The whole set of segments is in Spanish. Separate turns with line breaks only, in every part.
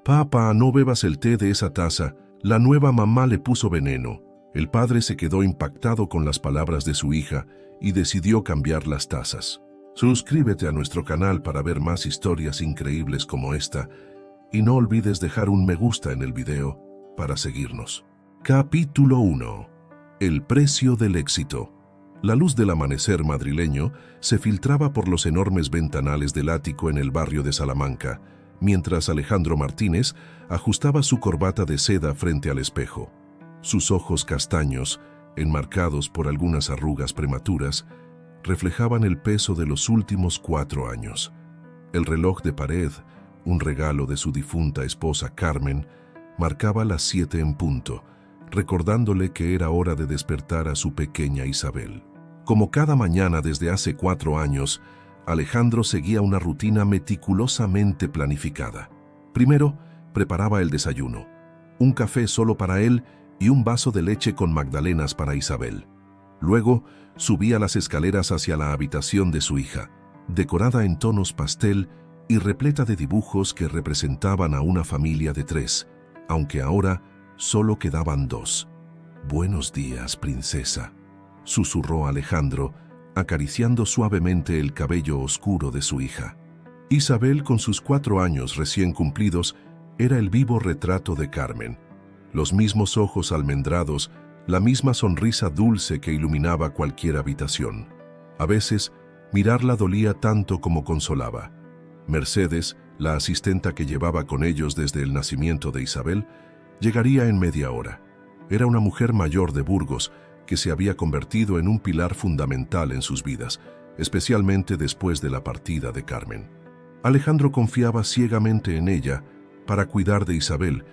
Papá, no bebas el té de esa taza. La nueva mamá le puso veneno. El padre se quedó impactado con las palabras de su hija y decidió cambiar las tazas. Suscríbete a nuestro canal para ver más historias increíbles como esta y no olvides dejar un me gusta en el video para seguirnos. Capítulo 1. El precio del éxito. La luz del amanecer madrileño se filtraba por los enormes ventanales del ático en el barrio de Salamanca, mientras Alejandro Martínez ajustaba su corbata de seda frente al espejo. Sus ojos castaños, enmarcados por algunas arrugas prematuras, reflejaban el peso de los últimos 4 años. El reloj de pared, un regalo de su difunta esposa Carmen, marcaba las 7 en punto, recordándole que era hora de despertar a su pequeña Isabel. Como cada mañana desde hace 4 años, Alejandro seguía una rutina meticulosamente planificada. Primero, preparaba el desayuno, un café solo para él y un vaso de leche con magdalenas para Isabel. Luego, subía las escaleras hacia la habitación de su hija, decorada en tonos pastel y repleta de dibujos que representaban a una familia de 3, aunque ahora solo quedaban 2. «Buenos días, princesa», susurró Alejandro, acariciando suavemente el cabello oscuro de su hija. Isabel, con sus 4 años recién cumplidos, era el vivo retrato de Carmen. Los mismos ojos almendrados, la misma sonrisa dulce que iluminaba cualquier habitación. A veces, mirarla dolía tanto como consolaba. Mercedes, la asistenta que llevaba con ellos desde el nacimiento de Isabel, llegaría en media hora. Era una mujer mayor de Burgos, que se había convertido en un pilar fundamental en sus vidas, especialmente después de la partida de Carmen. Alejandro confiaba ciegamente en ella para cuidar de Isabel,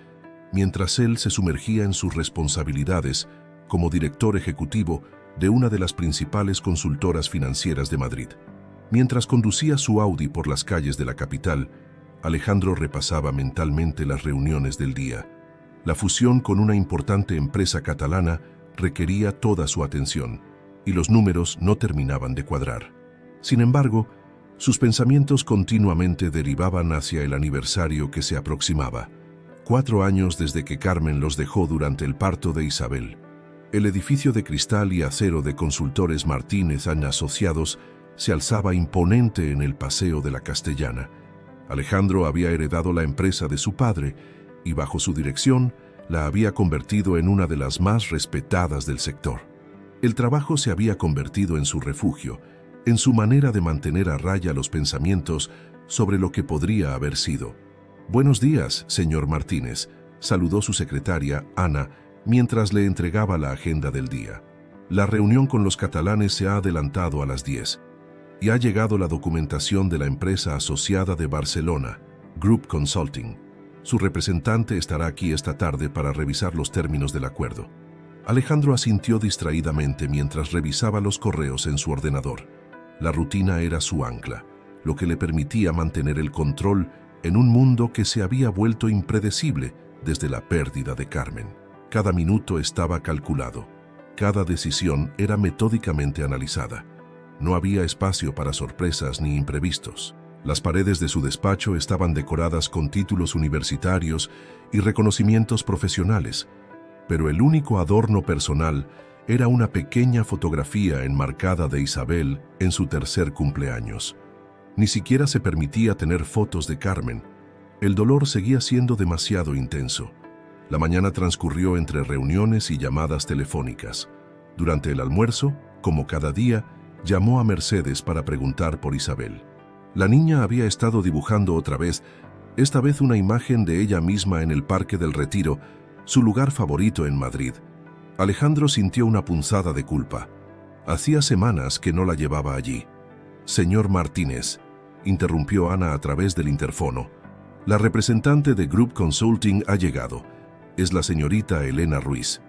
mientras él se sumergía en sus responsabilidades como director ejecutivo de una de las principales consultoras financieras de Madrid. Mientras conducía su Audi por las calles de la capital, Alejandro repasaba mentalmente las reuniones del día. La fusión con una importante empresa catalana requería toda su atención, y los números no terminaban de cuadrar. Sin embargo, sus pensamientos continuamente derivaban hacia el aniversario que se aproximaba. 4 años desde que Carmen los dejó durante el parto de Isabel. El edificio de cristal y acero de Consultores Martínez & Asociados se alzaba imponente en el Paseo de la Castellana. Alejandro había heredado la empresa de su padre y bajo su dirección la había convertido en una de las más respetadas del sector. El trabajo se había convertido en su refugio, en su manera de mantener a raya los pensamientos sobre lo que podría haber sido. «Buenos días, señor Martínez», saludó su secretaria, Ana, mientras le entregaba la agenda del día. «La reunión con los catalanes se ha adelantado a las 10 y ha llegado la documentación de la empresa asociada de Barcelona, Group Consulting. Su representante estará aquí esta tarde para revisar los términos del acuerdo». Alejandro asintió distraídamente mientras revisaba los correos en su ordenador. La rutina era su ancla, lo que le permitía mantener el control en un mundo que se había vuelto impredecible desde la pérdida de Carmen. Cada minuto estaba calculado. Cada decisión era metódicamente analizada. No había espacio para sorpresas ni imprevistos. Las paredes de su despacho estaban decoradas con títulos universitarios y reconocimientos profesionales, pero el único adorno personal era una pequeña fotografía enmarcada de Isabel en su 3er cumpleaños. Ni siquiera se permitía tener fotos de Carmen. El dolor seguía siendo demasiado intenso. La mañana transcurrió entre reuniones y llamadas telefónicas. Durante el almuerzo, como cada día, llamó a Mercedes para preguntar por Isabel. La niña había estado dibujando otra vez, esta vez una imagen de ella misma en el Parque del Retiro, su lugar favorito en Madrid. Alejandro sintió una punzada de culpa. Hacía semanas que no la llevaba allí. «Señor Martínez», interrumpió Ana a través del interfono. «La representante de Group Consulting ha llegado. Es la señorita Elena Ruiz».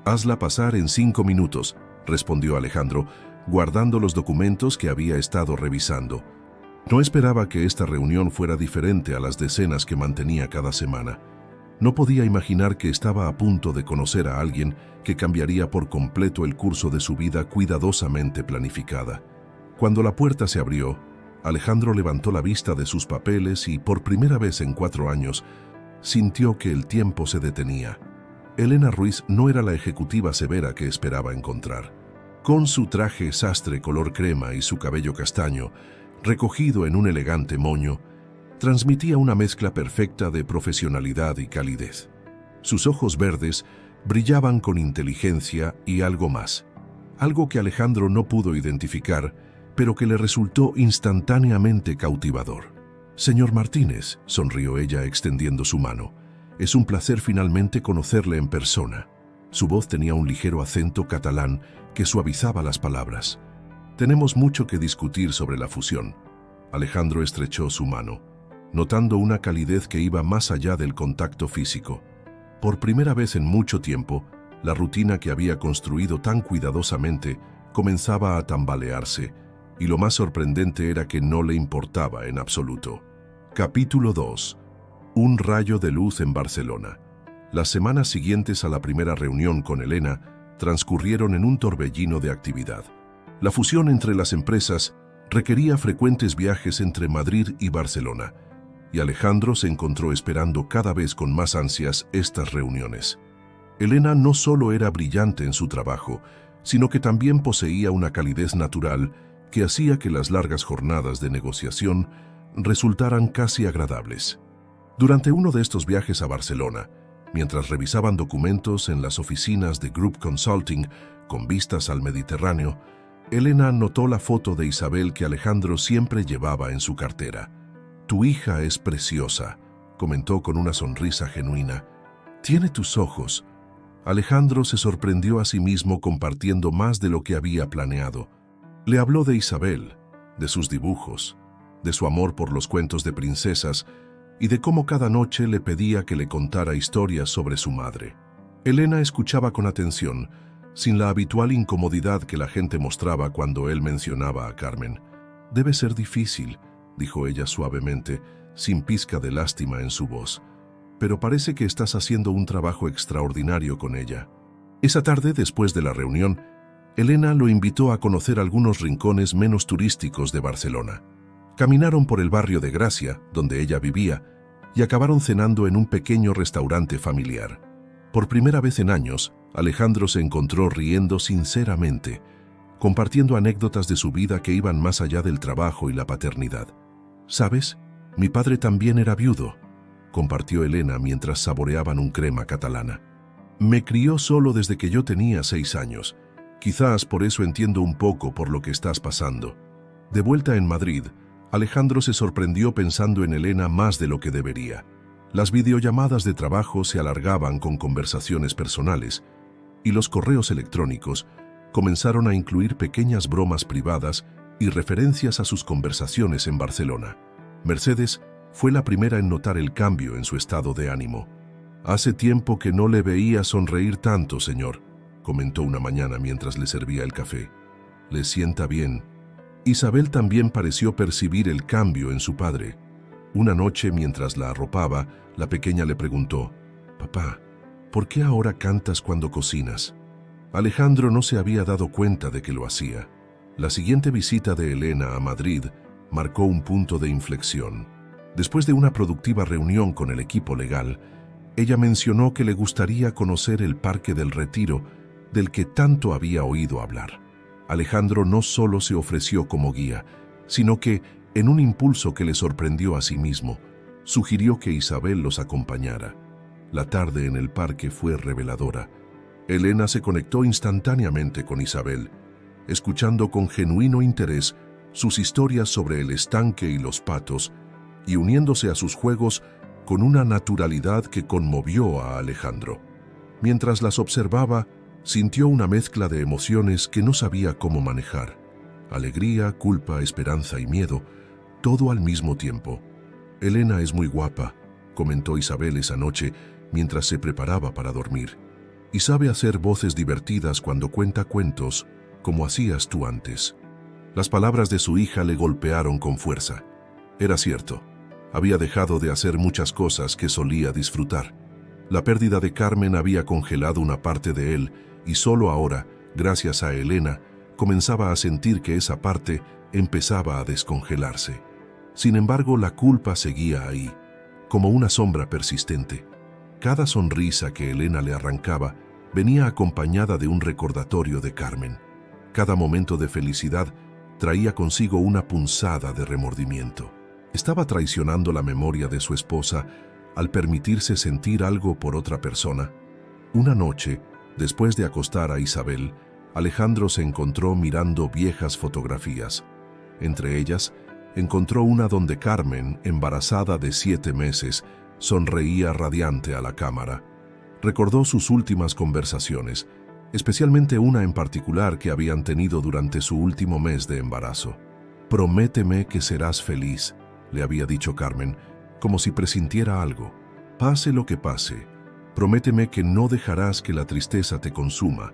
«Hazla pasar en 5 minutos», respondió Alejandro, guardando los documentos que había estado revisando. No esperaba que esta reunión fuera diferente a las decenas que mantenía cada semana. No podía imaginar que estaba a punto de conocer a alguien que cambiaría por completo el curso de su vida cuidadosamente planificada. Cuando la puerta se abrió, Alejandro levantó la vista de sus papeles y, por primera vez en 4 años, sintió que el tiempo se detenía. Elena Ruiz no era la ejecutiva severa que esperaba encontrar. Con su traje sastre color crema y su cabello castaño, recogido en un elegante moño, transmitía una mezcla perfecta de profesionalidad y calidez. Sus ojos verdes brillaban con inteligencia y algo más, algo que Alejandro no pudo identificar, pero que le resultó instantáneamente cautivador. «Señor Martínez», sonrió ella extendiendo su mano, «es un placer finalmente conocerle en persona». Su voz tenía un ligero acento catalán que suavizaba las palabras. «Tenemos mucho que discutir sobre la fusión». Alejandro estrechó su mano, notando una calidez que iba más allá del contacto físico. Por primera vez en mucho tiempo, la rutina que había construido tan cuidadosamente comenzaba a tambalearse, y lo más sorprendente era que no le importaba en absoluto. Capítulo 2. Un rayo de luz en Barcelona. Las semanas siguientes a la primera reunión con Elena transcurrieron en un torbellino de actividad. La fusión entre las empresas requería frecuentes viajes entre Madrid y Barcelona, y Alejandro se encontró esperando cada vez con más ansias estas reuniones. Elena no solo era brillante en su trabajo, sino que también poseía una calidez natural que hacía que las largas jornadas de negociación resultaran casi agradables. Durante uno de estos viajes a Barcelona, mientras revisaban documentos en las oficinas de Group Consulting con vistas al Mediterráneo, Elena notó la foto de Isabel que Alejandro siempre llevaba en su cartera. «Tu hija es preciosa», comentó con una sonrisa genuina. «Tiene tus ojos». Alejandro se sorprendió a sí mismo compartiendo más de lo que había planeado. Le habló de Isabel, de sus dibujos, de su amor por los cuentos de princesas y de cómo cada noche le pedía que le contara historias sobre su madre. Elena escuchaba con atención, sin la habitual incomodidad que la gente mostraba cuando él mencionaba a Carmen. «Debe ser difícil», dijo ella suavemente, sin pizca de lástima en su voz. «Pero parece que estás haciendo un trabajo extraordinario con ella». Esa tarde, después de la reunión, Elena lo invitó a conocer algunos rincones menos turísticos de Barcelona. Caminaron por el barrio de Gracia, donde ella vivía, y acabaron cenando en un pequeño restaurante familiar. Por primera vez en años, Alejandro se encontró riendo sinceramente, compartiendo anécdotas de su vida que iban más allá del trabajo y la paternidad. «¿Sabes? Mi padre también era viudo», compartió Elena mientras saboreaban un crema catalana. «Me crió solo desde que yo tenía 6 años. Quizás por eso entiendo un poco por lo que estás pasando». De vuelta en Madrid, Alejandro se sorprendió pensando en Elena más de lo que debería. Las videollamadas de trabajo se alargaban con conversaciones personales, y los correos electrónicos comenzaron a incluir pequeñas bromas privadas y referencias a sus conversaciones en Barcelona. Mercedes fue la primera en notar el cambio en su estado de ánimo. «Hace tiempo que no le veía sonreír tanto, señor», comentó una mañana mientras le servía el café. «Le sienta bien». Isabel también pareció percibir el cambio en su padre. Una noche, mientras la arropaba, la pequeña le preguntó: «Papá, ¿por qué ahora cantas cuando cocinas?». Alejandro no se había dado cuenta de que lo hacía. La siguiente visita de Elena a Madrid marcó un punto de inflexión. Después de una productiva reunión con el equipo legal, ella mencionó que le gustaría conocer el Parque del Retiro, del que tanto había oído hablar. Alejandro no solo se ofreció como guía, sino que, en un impulso que le sorprendió a sí mismo, sugirió que Isabel los acompañara. La tarde en el parque fue reveladora. Elena se conectó instantáneamente con Isabel, escuchando con genuino interés sus historias sobre el estanque y los patos, y uniéndose a sus juegos con una naturalidad que conmovió a Alejandro. Mientras las observaba, sintió una mezcla de emociones que no sabía cómo manejar. Alegría, culpa, esperanza y miedo, todo al mismo tiempo. «Elena es muy guapa», comentó Isabel esa noche mientras se preparaba para dormir. «Y sabe hacer voces divertidas cuando cuenta cuentos, como hacías tú antes». Las palabras de su hija le golpearon con fuerza. Era cierto, había dejado de hacer muchas cosas que solía disfrutar. La pérdida de Carmen había congelado una parte de él, y solo ahora, gracias a Elena, comenzaba a sentir que esa parte empezaba a descongelarse. Sin embargo, la culpa seguía ahí. como una sombra persistente. Cada sonrisa que Elena le arrancaba venía acompañada de un recordatorio de Carmen. Cada momento de felicidad traía consigo una punzada de remordimiento. Estaba traicionando la memoria de su esposa al permitirse sentir algo por otra persona. Una noche, después de acostar a Isabel, Alejandro se encontró mirando viejas fotografías. Entre ellas, encontró una donde Carmen, embarazada de 7 meses, sonreía radiante a la cámara. Recordó sus últimas conversaciones, especialmente una en particular que habían tenido durante su último mes de embarazo. «Prométeme que serás feliz», le había dicho Carmen, como si presintiera algo. «Pase lo que pase, prométeme que no dejarás que la tristeza te consuma.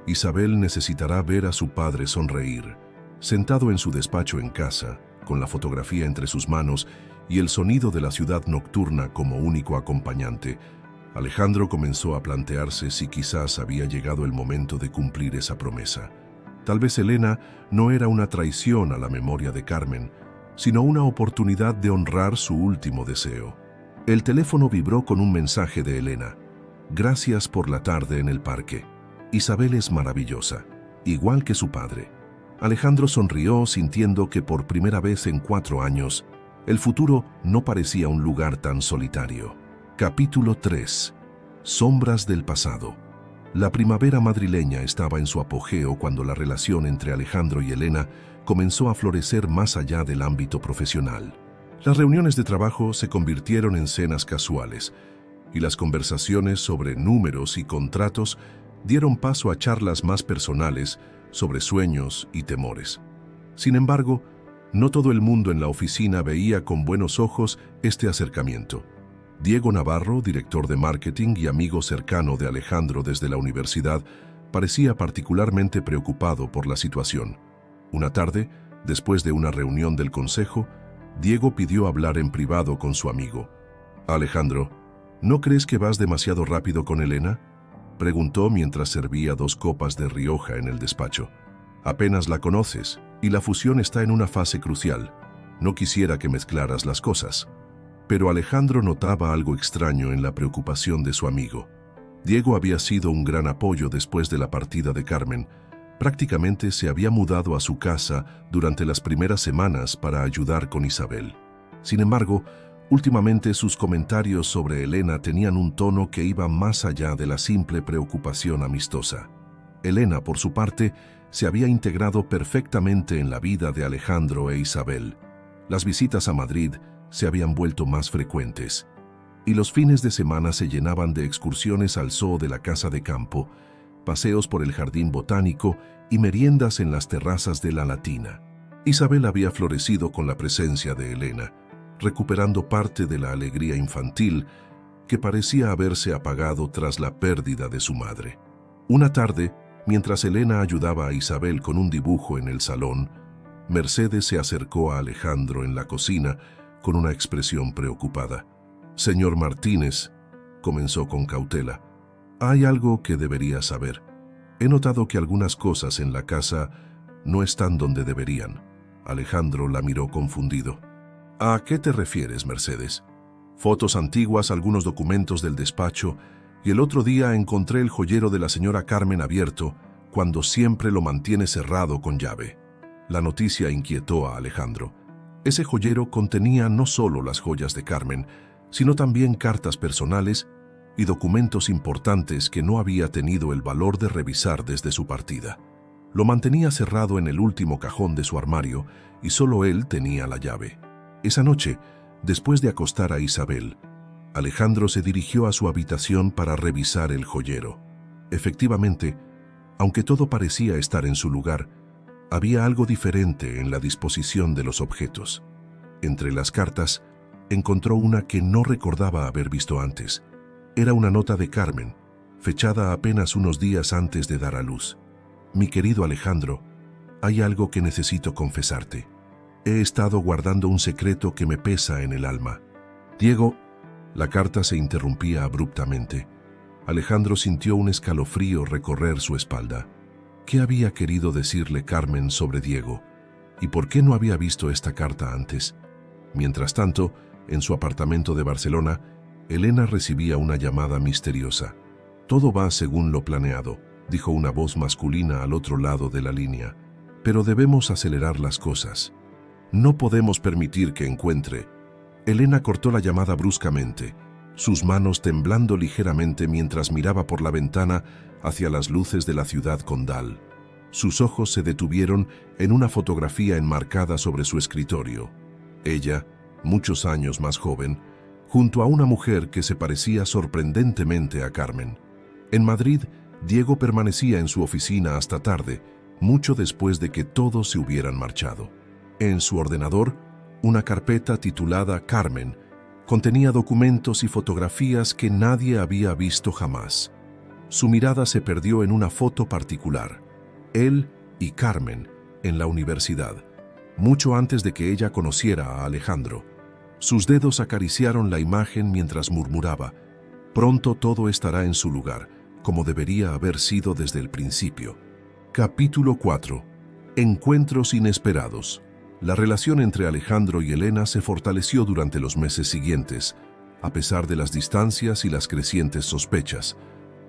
Isabel necesitará ver a su padre sonreír». Sentado en su despacho en casa, con la fotografía entre sus manos y el sonido de la ciudad nocturna como único acompañante, Alejandro comenzó a plantearse si quizás había llegado el momento de cumplir esa promesa. Tal vez Elena no era una traición a la memoria de Carmen, sino una oportunidad de honrar su último deseo. El teléfono vibró con un mensaje de Elena. «Gracias por la tarde en el parque. Isabel es maravillosa, igual que su padre». Alejandro sonrió sintiendo que por primera vez en 4 años, el futuro no parecía un lugar tan solitario. Capítulo 3. Sombras del pasado. La primavera madrileña estaba en su apogeo cuando la relación entre Alejandro y Elena comenzó a florecer más allá del ámbito profesional. Las reuniones de trabajo se convirtieron en cenas casuales y las conversaciones sobre números y contratos dieron paso a charlas más personales sobre sueños y temores. Sin embargo, no todo el mundo en la oficina veía con buenos ojos este acercamiento. Diego Navarro, director de marketing y amigo cercano de Alejandro desde la universidad, parecía particularmente preocupado por la situación. Una tarde, después de una reunión del consejo, Diego pidió hablar en privado con su amigo. «Alejandro, ¿no crees que vas demasiado rápido con Elena?», preguntó mientras servía 2 copas de Rioja en el despacho. «Apenas la conoces y la fusión está en una fase crucial. No quisiera que mezclaras las cosas». Pero Alejandro notaba algo extraño en la preocupación de su amigo. Diego había sido un gran apoyo después de la partida de Carmen. Prácticamente se había mudado a su casa durante las primeras semanas para ayudar con Isabel. Sin embargo, últimamente sus comentarios sobre Elena tenían un tono que iba más allá de la simple preocupación amistosa. Elena, por su parte, se había integrado perfectamente en la vida de Alejandro e Isabel. Las visitas a Madrid se habían vuelto más frecuentes, y los fines de semana se llenaban de excursiones al zoo de la casa de campo, paseos por el jardín botánico y meriendas en las terrazas de la Latina. Isabel había florecido con la presencia de Elena, recuperando parte de la alegría infantil que parecía haberse apagado tras la pérdida de su madre. Una tarde, mientras Elena ayudaba a Isabel con un dibujo en el salón, Mercedes se acercó a Alejandro en la cocina con una expresión preocupada. «Señor Martínez», comenzó con cautela, «hay algo que debería saber. He notado que algunas cosas en la casa no están donde deberían». Alejandro la miró confundido. «¿A qué te refieres, Mercedes?» «Fotos antiguas, algunos documentos del despacho, y el otro día encontré el joyero de la señora Carmen abierto, cuando siempre lo mantiene cerrado con llave». La noticia inquietó a Alejandro. Ese joyero contenía no solo las joyas de Carmen, sino también cartas personales y documentos importantes que no había tenido el valor de revisar desde su partida. Lo mantenía cerrado en el último cajón de su armario y solo él tenía la llave. Esa noche, después de acostar a Isabel, Alejandro se dirigió a su habitación para revisar el joyero. Efectivamente, aunque todo parecía estar en su lugar, había algo diferente en la disposición de los objetos. Entre las cartas, encontró una que no recordaba haber visto antes. Era una nota de Carmen, fechada apenas unos días antes de dar a luz. «Mi querido Alejandro, hay algo que necesito confesarte. He estado guardando un secreto que me pesa en el alma». «Diego», la carta se interrumpía abruptamente. Alejandro sintió un escalofrío recorrer su espalda. ¿Qué había querido decirle Carmen sobre Diego? ¿Y por qué no había visto esta carta antes? Mientras tanto, En su apartamento de Barcelona, Elena recibía una llamada misteriosa. «Todo va según lo planeado», dijo una voz masculina al otro lado de la línea. «Pero debemos acelerar las cosas. No podemos permitir que encuentre». Elena cortó la llamada bruscamente, sus manos temblando ligeramente mientras miraba por la ventana hacia las luces de la ciudad condal. Sus ojos se detuvieron en una fotografía enmarcada sobre su escritorio. Ella, muchos años más joven, junto a una mujer que se parecía sorprendentemente a Carmen. En Madrid, Diego permanecía en su oficina hasta tarde, mucho después de que todos se hubieran marchado. En su ordenador, una carpeta titulada Carmen contenía documentos y fotografías que nadie había visto jamás. Su mirada se perdió en una foto particular. Él y Carmen en la universidad, mucho antes de que ella conociera a Alejandro. Sus dedos acariciaron la imagen mientras murmuraba: «Pronto todo estará en su lugar, como debería haber sido desde el principio». Capítulo 4. Encuentros inesperados. La relación entre Alejandro y Elena se fortaleció durante los meses siguientes, a pesar de las distancias y las crecientes sospechas.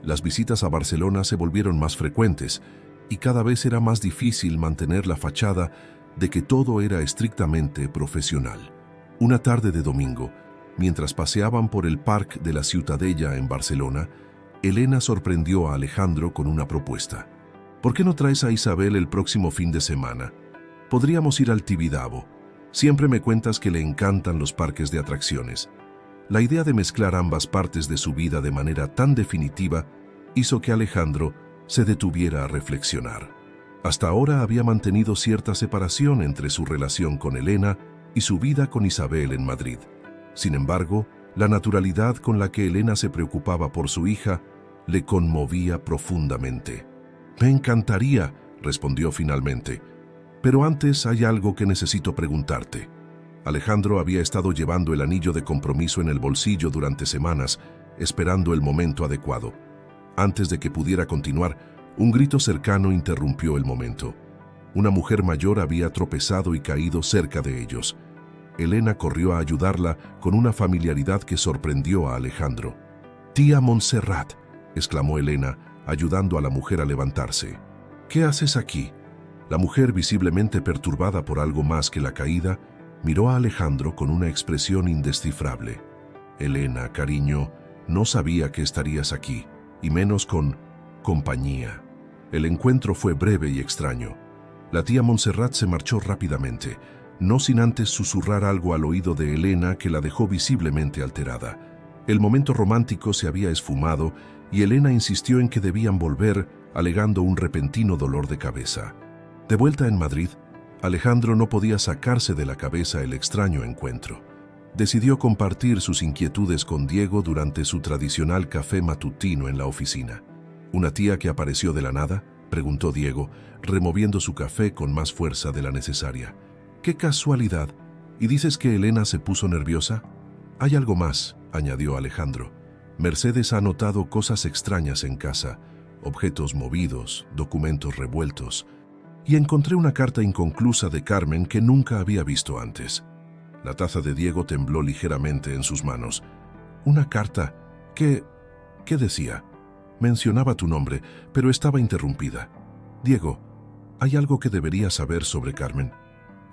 Las visitas a Barcelona se volvieron más frecuentes y cada vez era más difícil mantener la fachada de que todo era estrictamente profesional. Una tarde de domingo, mientras paseaban por el Parc de la Ciutadella en Barcelona, Elena sorprendió a Alejandro con una propuesta. «¿Por qué no traes a Isabel el próximo fin de semana? Podríamos ir al Tibidabo. Siempre me cuentas que le encantan los parques de atracciones». La idea de mezclar ambas partes de su vida de manera tan definitiva hizo que Alejandro se detuviera a reflexionar. Hasta ahora había mantenido cierta separación entre su relación con Elena y su vida con Isabel en Madrid. Sin embargo, la naturalidad con la que Elena se preocupaba por su hija le conmovía profundamente. «Me encantaría», respondió finalmente. «Pero antes hay algo que necesito preguntarte». Alejandro había estado llevando el anillo de compromiso en el bolsillo durante semanas, esperando el momento adecuado. Antes de que pudiera continuar, un grito cercano interrumpió el momento. Una mujer mayor había tropezado y caído cerca de ellos. Elena corrió a ayudarla con una familiaridad que sorprendió a Alejandro. «Tía Montserrat», exclamó Elena, ayudando a la mujer a levantarse. «¿Qué haces aquí?». La mujer, visiblemente perturbada por algo más que la caída, miró a Alejandro con una expresión indescifrable. «Elena, cariño, no sabía que estarías aquí, y menos con compañía». El encuentro fue breve y extraño. La tía Montserrat se marchó rápidamente, no sin antes susurrar algo al oído de Elena que la dejó visiblemente alterada. El momento romántico se había esfumado y Elena insistió en que debían volver, alegando un repentino dolor de cabeza. De vuelta en Madrid, Alejandro no podía sacarse de la cabeza el extraño encuentro. Decidió compartir sus inquietudes con Diego durante su tradicional café matutino en la oficina. «¿Una tía que apareció de la nada?», preguntó Diego, removiendo su café con más fuerza de la necesaria. «¡Qué casualidad! ¿Y dices que Elena se puso nerviosa?». «Hay algo más», añadió Alejandro. «Mercedes ha notado cosas extrañas en casa, objetos movidos, documentos revueltos. Y encontré una carta inconclusa de Carmen que nunca había visto antes». La taza de Diego tembló ligeramente en sus manos. «¿Una carta? ¿Qué decía?». «Mencionaba tu nombre, pero estaba interrumpida». «Diego, hay algo que deberías saber sobre Carmen».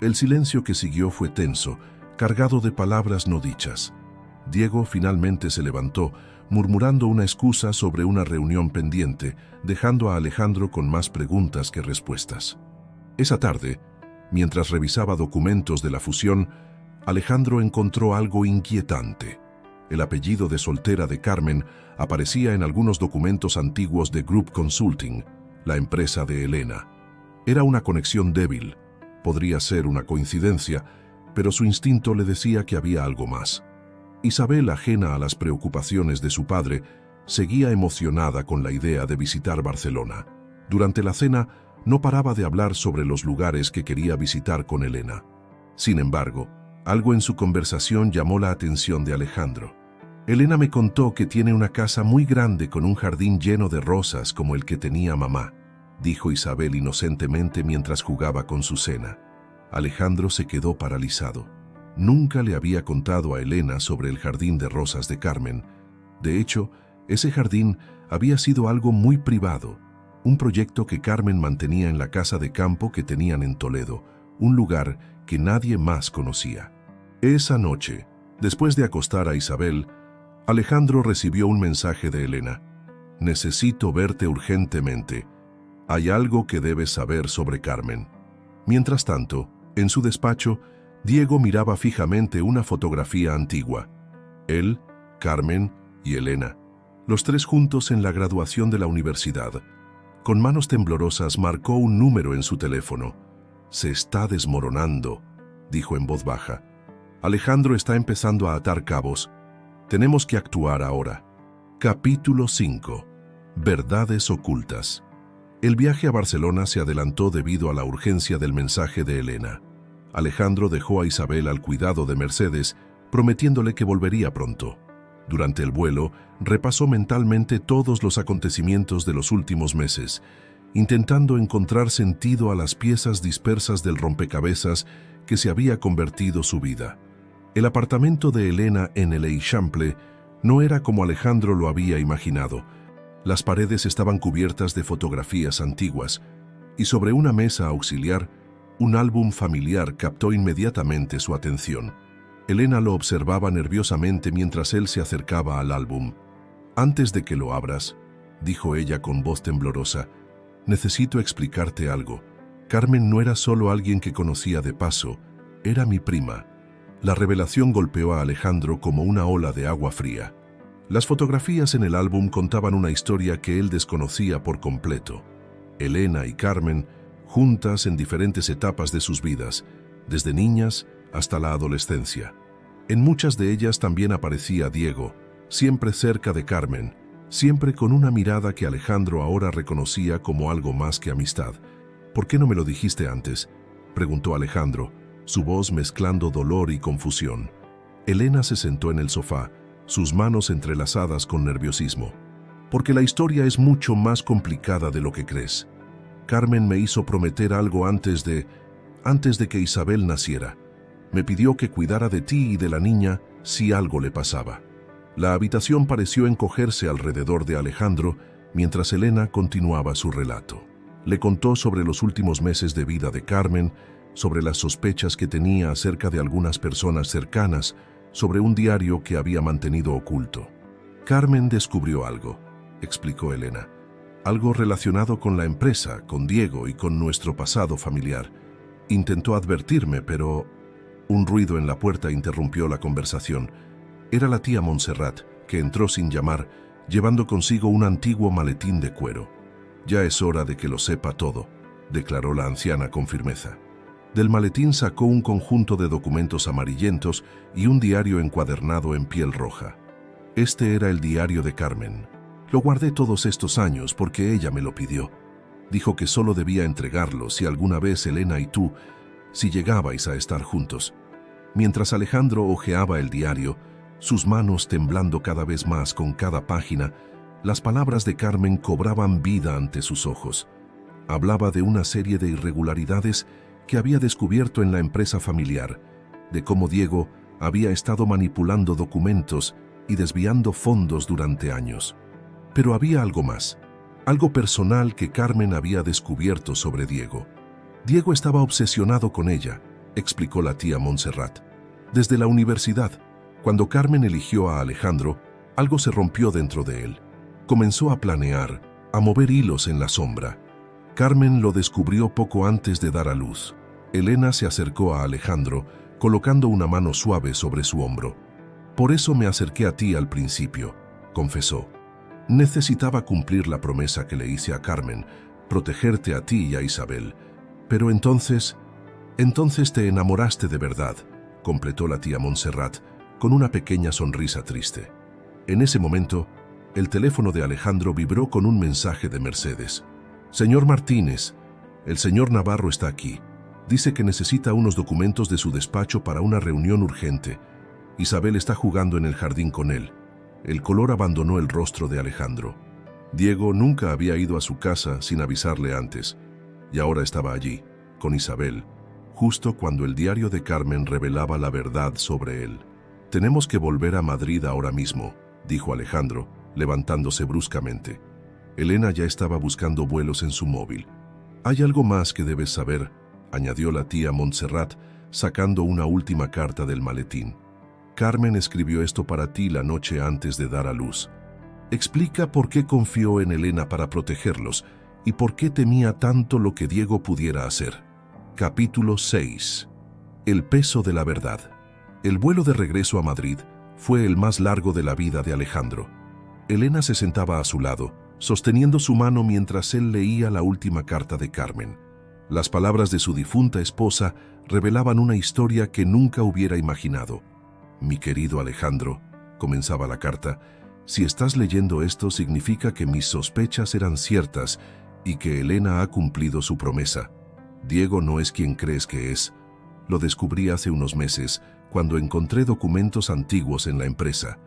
El silencio que siguió fue tenso, cargado de palabras no dichas. Diego finalmente se levantó, murmurando una excusa sobre una reunión pendiente, dejando a Alejandro con más preguntas que respuestas. Esa tarde, mientras revisaba documentos de la fusión, Alejandro encontró algo inquietante. El apellido de soltera de Carmen aparecía en algunos documentos antiguos de Group Consulting, la empresa de Elena. Era una conexión débil, podría ser una coincidencia, pero su instinto le decía que había algo más. Isabel, ajena a las preocupaciones de su padre, seguía emocionada con la idea de visitar Barcelona. Durante la cena, no paraba de hablar sobre los lugares que quería visitar con Elena. Sin embargo, algo en su conversación llamó la atención de Alejandro. «Elena me contó que tiene una casa muy grande con un jardín lleno de rosas como el que tenía mamá», dijo Isabel inocentemente mientras jugaba con su cena. Alejandro se quedó paralizado. nunca le había contado a Elena sobre el jardín de rosas de Carmen. De hecho, ese jardín había sido algo muy privado, un proyecto que Carmen mantenía en la casa de campo que tenían en Toledo, un lugar que nadie más conocía. Esa noche, después de acostar a Isabel, Alejandro recibió un mensaje de Elena. «Necesito verte urgentemente. Hay algo que debes saber sobre Carmen». Mientras tanto, en su despacho, Diego miraba fijamente una fotografía antigua. Él, Carmen y Elena, los tres juntos en la graduación de la universidad. Con manos temblorosas marcó un número en su teléfono. «Se está desmoronando», dijo en voz baja. «Alejandro está empezando a atar cabos. Tenemos que actuar ahora». Capítulo 5. Verdades ocultas. El viaje a Barcelona se adelantó debido a la urgencia del mensaje de Elena. Alejandro dejó a Isabel al cuidado de Mercedes, prometiéndole que volvería pronto. Durante el vuelo, repasó mentalmente todos los acontecimientos de los últimos meses, intentando encontrar sentido a las piezas dispersas del rompecabezas que se había convertido su vida. El apartamento de Elena en el Eixample no era como Alejandro lo había imaginado. Las paredes estaban cubiertas de fotografías antiguas, y sobre una mesa auxiliar, un álbum familiar captó inmediatamente su atención. Elena lo observaba nerviosamente mientras él se acercaba al álbum. «Antes de que lo abras», dijo ella con voz temblorosa, «necesito explicarte algo. Carmen no era solo alguien que conocía de paso, era mi prima». La revelación golpeó a Alejandro como una ola de agua fría. Las fotografías en el álbum contaban una historia que él desconocía por completo. Elena y Carmen, juntas en diferentes etapas de sus vidas, desde niñas hasta la adolescencia. En muchas de ellas también aparecía Diego, siempre cerca de Carmen, siempre con una mirada que Alejandro ahora reconocía como algo más que amistad. «¿Por qué no me lo dijiste antes?», preguntó Alejandro, su voz mezclando dolor y confusión. Elena se sentó en el sofá, sus manos entrelazadas con nerviosismo. «Porque la historia es mucho más complicada de lo que crees. Carmen me hizo prometer algo antes de que Isabel naciera. Me pidió que cuidara de ti y de la niña si algo le pasaba». La habitación pareció encogerse alrededor de Alejandro mientras Elena continuaba su relato. Le contó sobre los últimos meses de vida de Carmen, sobre las sospechas que tenía acerca de algunas personas cercanas, sobre un diario que había mantenido oculto. «Carmen descubrió algo», explicó Elena. «Algo relacionado con la empresa, con Diego y con nuestro pasado familiar. Intentó advertirme, pero...». Un ruido en la puerta interrumpió la conversación. Era la tía Montserrat, que entró sin llamar, llevando consigo un antiguo maletín de cuero. «Ya es hora de que lo sepa todo», declaró la anciana con firmeza. Del maletín sacó un conjunto de documentos amarillentos y un diario encuadernado en piel roja. Este era el diario de Carmen. «Lo guardé todos estos años porque ella me lo pidió. Dijo que solo debía entregarlo si alguna vez Elena y tú, si llegabais a estar juntos». Mientras Alejandro hojeaba el diario, sus manos temblando cada vez más con cada página, las palabras de Carmen cobraban vida ante sus ojos. Hablaba de una serie de irregularidades que había descubierto en la empresa familiar, de cómo Diego había estado manipulando documentos y desviando fondos durante años. Pero había algo más, algo personal que Carmen había descubierto sobre Diego. Diego estaba obsesionado con ella, explicó la tía Montserrat. Desde la universidad, cuando Carmen eligió a Alejandro, algo se rompió dentro de él. Comenzó a planear, a mover hilos en la sombra. Carmen lo descubrió poco antes de dar a luz. Elena se acercó a Alejandro, colocando una mano suave sobre su hombro. «Por eso me acerqué a ti al principio», confesó. «Necesitaba cumplir la promesa que le hice a Carmen, protegerte a ti y a Isabel. Pero entonces te enamoraste de verdad», completó la tía Montserrat, con una pequeña sonrisa triste. En ese momento, el teléfono de Alejandro vibró con un mensaje de Mercedes. «Señor Martínez, el señor Navarro está aquí. Dice que necesita unos documentos de su despacho para una reunión urgente. Isabel está jugando en el jardín con él». El color abandonó el rostro de Alejandro. Diego nunca había ido a su casa sin avisarle antes, y ahora estaba allí, con Isabel, justo cuando el diario de Carmen revelaba la verdad sobre él. «Tenemos que volver a Madrid ahora mismo», dijo Alejandro, levantándose bruscamente. Elena ya estaba buscando vuelos en su móvil. «Hay algo más que debes saber», añadió la tía Montserrat, sacando una última carta del maletín. «Carmen escribió esto para ti la noche antes de dar a luz. Explica por qué confió en Elena para protegerlos y por qué temía tanto lo que Diego pudiera hacer». Capítulo 6. El peso de la verdad. El vuelo de regreso a Madrid fue el más largo de la vida de Alejandro. Elena se sentaba a su lado, sosteniendo su mano mientras él leía la última carta de Carmen. Las palabras de su difunta esposa revelaban una historia que nunca hubiera imaginado. «Mi querido Alejandro», comenzaba la carta, «si estás leyendo esto significa que mis sospechas eran ciertas y que Elena ha cumplido su promesa. Diego no es quien crees que es. Lo descubrí hace unos meses, cuando encontré documentos antiguos en la empresa.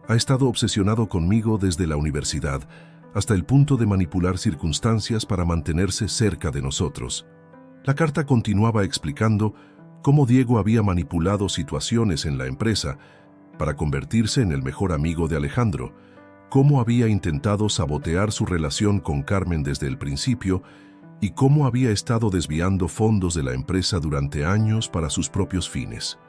Ha estado obsesionado conmigo desde la universidad, hasta el punto de manipular circunstancias para mantenerse cerca de nosotros». La carta continuaba explicando cómo Diego había manipulado situaciones en la empresa para convertirse en el mejor amigo de Alejandro, cómo había intentado sabotear su relación con Carmen desde el principio y cómo había estado desviando fondos de la empresa durante años para sus propios fines.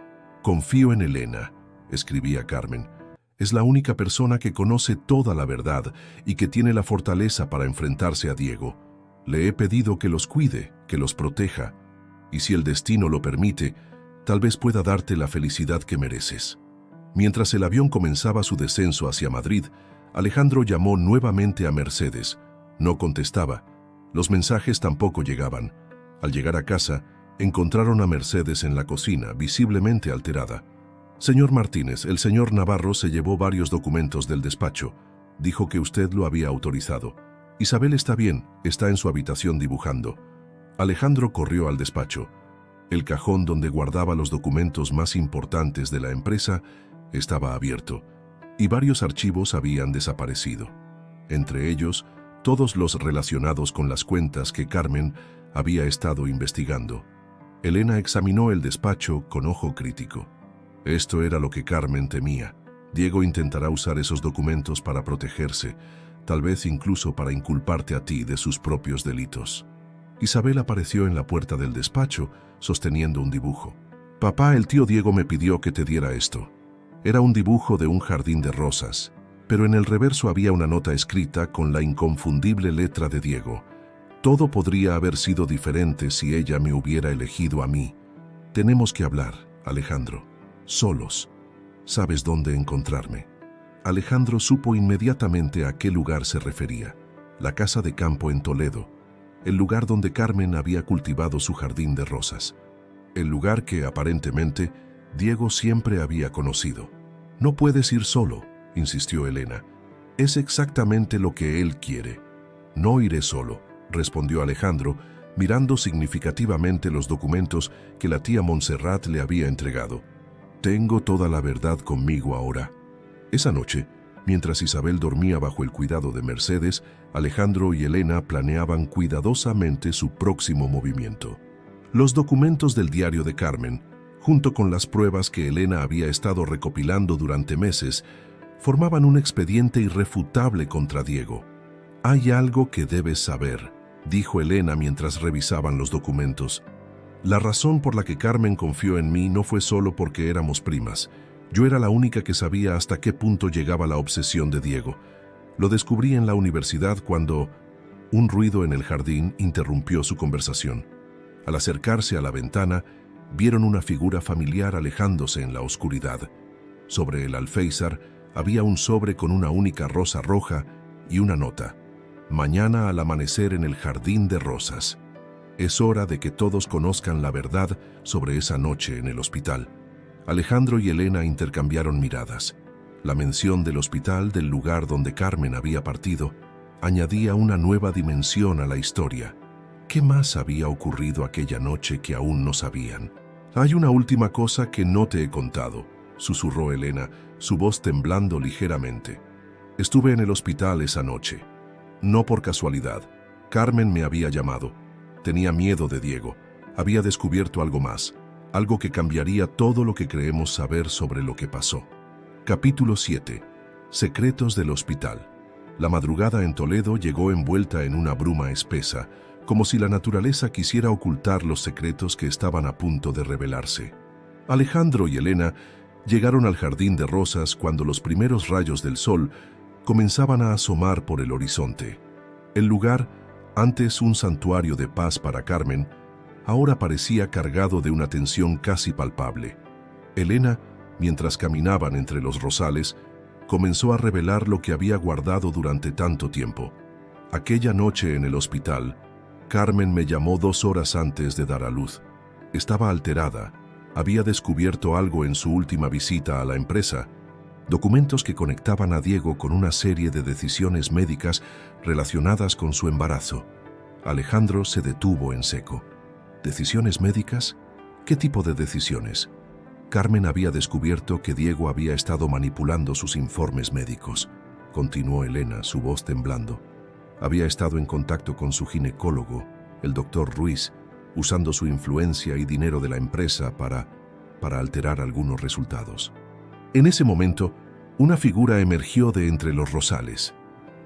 «Confío en Elena», escribía Carmen. «Es la única persona que conoce toda la verdad y que tiene la fortaleza para enfrentarse a Diego. Le he pedido que los cuide, que los proteja, y si el destino lo permite, tal vez pueda darte la felicidad que mereces». Mientras el avión comenzaba su descenso hacia Madrid, Alejandro llamó nuevamente a Mercedes. No contestaba. Los mensajes tampoco llegaban. Al llegar a casa, encontraron a Mercedes en la cocina, visiblemente alterada. «Señor Martínez, el señor Navarro se llevó varios documentos del despacho. Dijo que usted lo había autorizado. Isabel está bien, está en su habitación dibujando». Alejandro corrió al despacho. El cajón donde guardaba los documentos más importantes de la empresa estaba abierto, y varios archivos habían desaparecido. Entre ellos, todos los relacionados con las cuentas que Carmen había estado investigando. Elena examinó el despacho con ojo crítico. Esto era lo que Carmen temía. Diego intentará usar esos documentos para protegerse, tal vez incluso para inculparte a ti de sus propios delitos. Isabel apareció en la puerta del despacho, sosteniendo un dibujo. «Papá, el tío Diego me pidió que te diera esto». Era un dibujo de un jardín de rosas, pero en el reverso había una nota escrita con la inconfundible letra de Diego. «Todo podría haber sido diferente si ella me hubiera elegido a mí. Tenemos que hablar, Alejandro. Solos. Sabes dónde encontrarme». Alejandro supo inmediatamente a qué lugar se refería. La casa de campo en Toledo. El lugar donde Carmen había cultivado su jardín de rosas. El lugar que, aparentemente, Diego siempre había conocido. «No puedes ir solo», insistió Elena. «Es exactamente lo que él quiere». «No iré solo», respondió Alejandro, mirando significativamente los documentos que la tía Montserrat le había entregado. «Tengo toda la verdad conmigo ahora». Esa noche, mientras Isabel dormía bajo el cuidado de Mercedes, Alejandro y Elena planeaban cuidadosamente su próximo movimiento. Los documentos del diario de Carmen, junto con las pruebas que Elena había estado recopilando durante meses, formaban un expediente irrefutable contra Diego. «Hay algo que debes saber», dijo Elena mientras revisaban los documentos. «La razón por la que Carmen confió en mí no fue solo porque éramos primas. Yo era la única que sabía hasta qué punto llegaba la obsesión de Diego. Lo descubrí en la universidad cuando...». Un ruido en el jardín interrumpió su conversación. Al acercarse a la ventana, vieron una figura familiar alejándose en la oscuridad. Sobre el alféizar había un sobre con una única rosa roja y una nota: «Mañana al amanecer en el jardín de rosas». Es hora de que todos conozcan la verdad sobre esa noche en el hospital. Alejandro y Elena intercambiaron miradas. La mención del hospital, del lugar donde Carmen había partido, añadía una nueva dimensión a la historia. ¿Qué más había ocurrido aquella noche que aún no sabían? «Hay una última cosa que no te he contado», susurró Elena, su voz temblando ligeramente. «Estuve en el hospital esa noche. No por casualidad. Carmen me había llamado. Tenía miedo de Diego. había descubierto algo más, algo que cambiaría todo lo que creemos saber sobre lo que pasó. Capítulo 7. Secretos del hospital. La madrugada en Toledo llegó envuelta en una bruma espesa, como si la naturaleza quisiera ocultar los secretos que estaban a punto de revelarse. Alejandro y Elena llegaron al jardín de rosas cuando los primeros rayos del sol comenzaban a asomar por el horizonte. El lugar, antes un santuario de paz para Carmen, ahora parecía cargado de una tensión casi palpable. Elena, mientras caminaban entre los rosales, comenzó a revelar lo que había guardado durante tanto tiempo. Aquella noche en el hospital, Carmen me llamó 2 horas antes de dar a luz. Estaba alterada. Había descubierto algo en su última visita a la empresa, documentos que conectaban a Diego con una serie de decisiones médicas relacionadas con su embarazo. Alejandro se detuvo en seco. ¿Decisiones médicas? ¿Qué tipo de decisiones? Carmen había descubierto que Diego había estado manipulando sus informes médicos. Continuó Elena, su voz temblando. Había estado en contacto con su ginecólogo, el doctor Ruiz, usando su influencia y dinero de la empresa para alterar algunos resultados. En ese momento, una figura emergió de entre los rosales.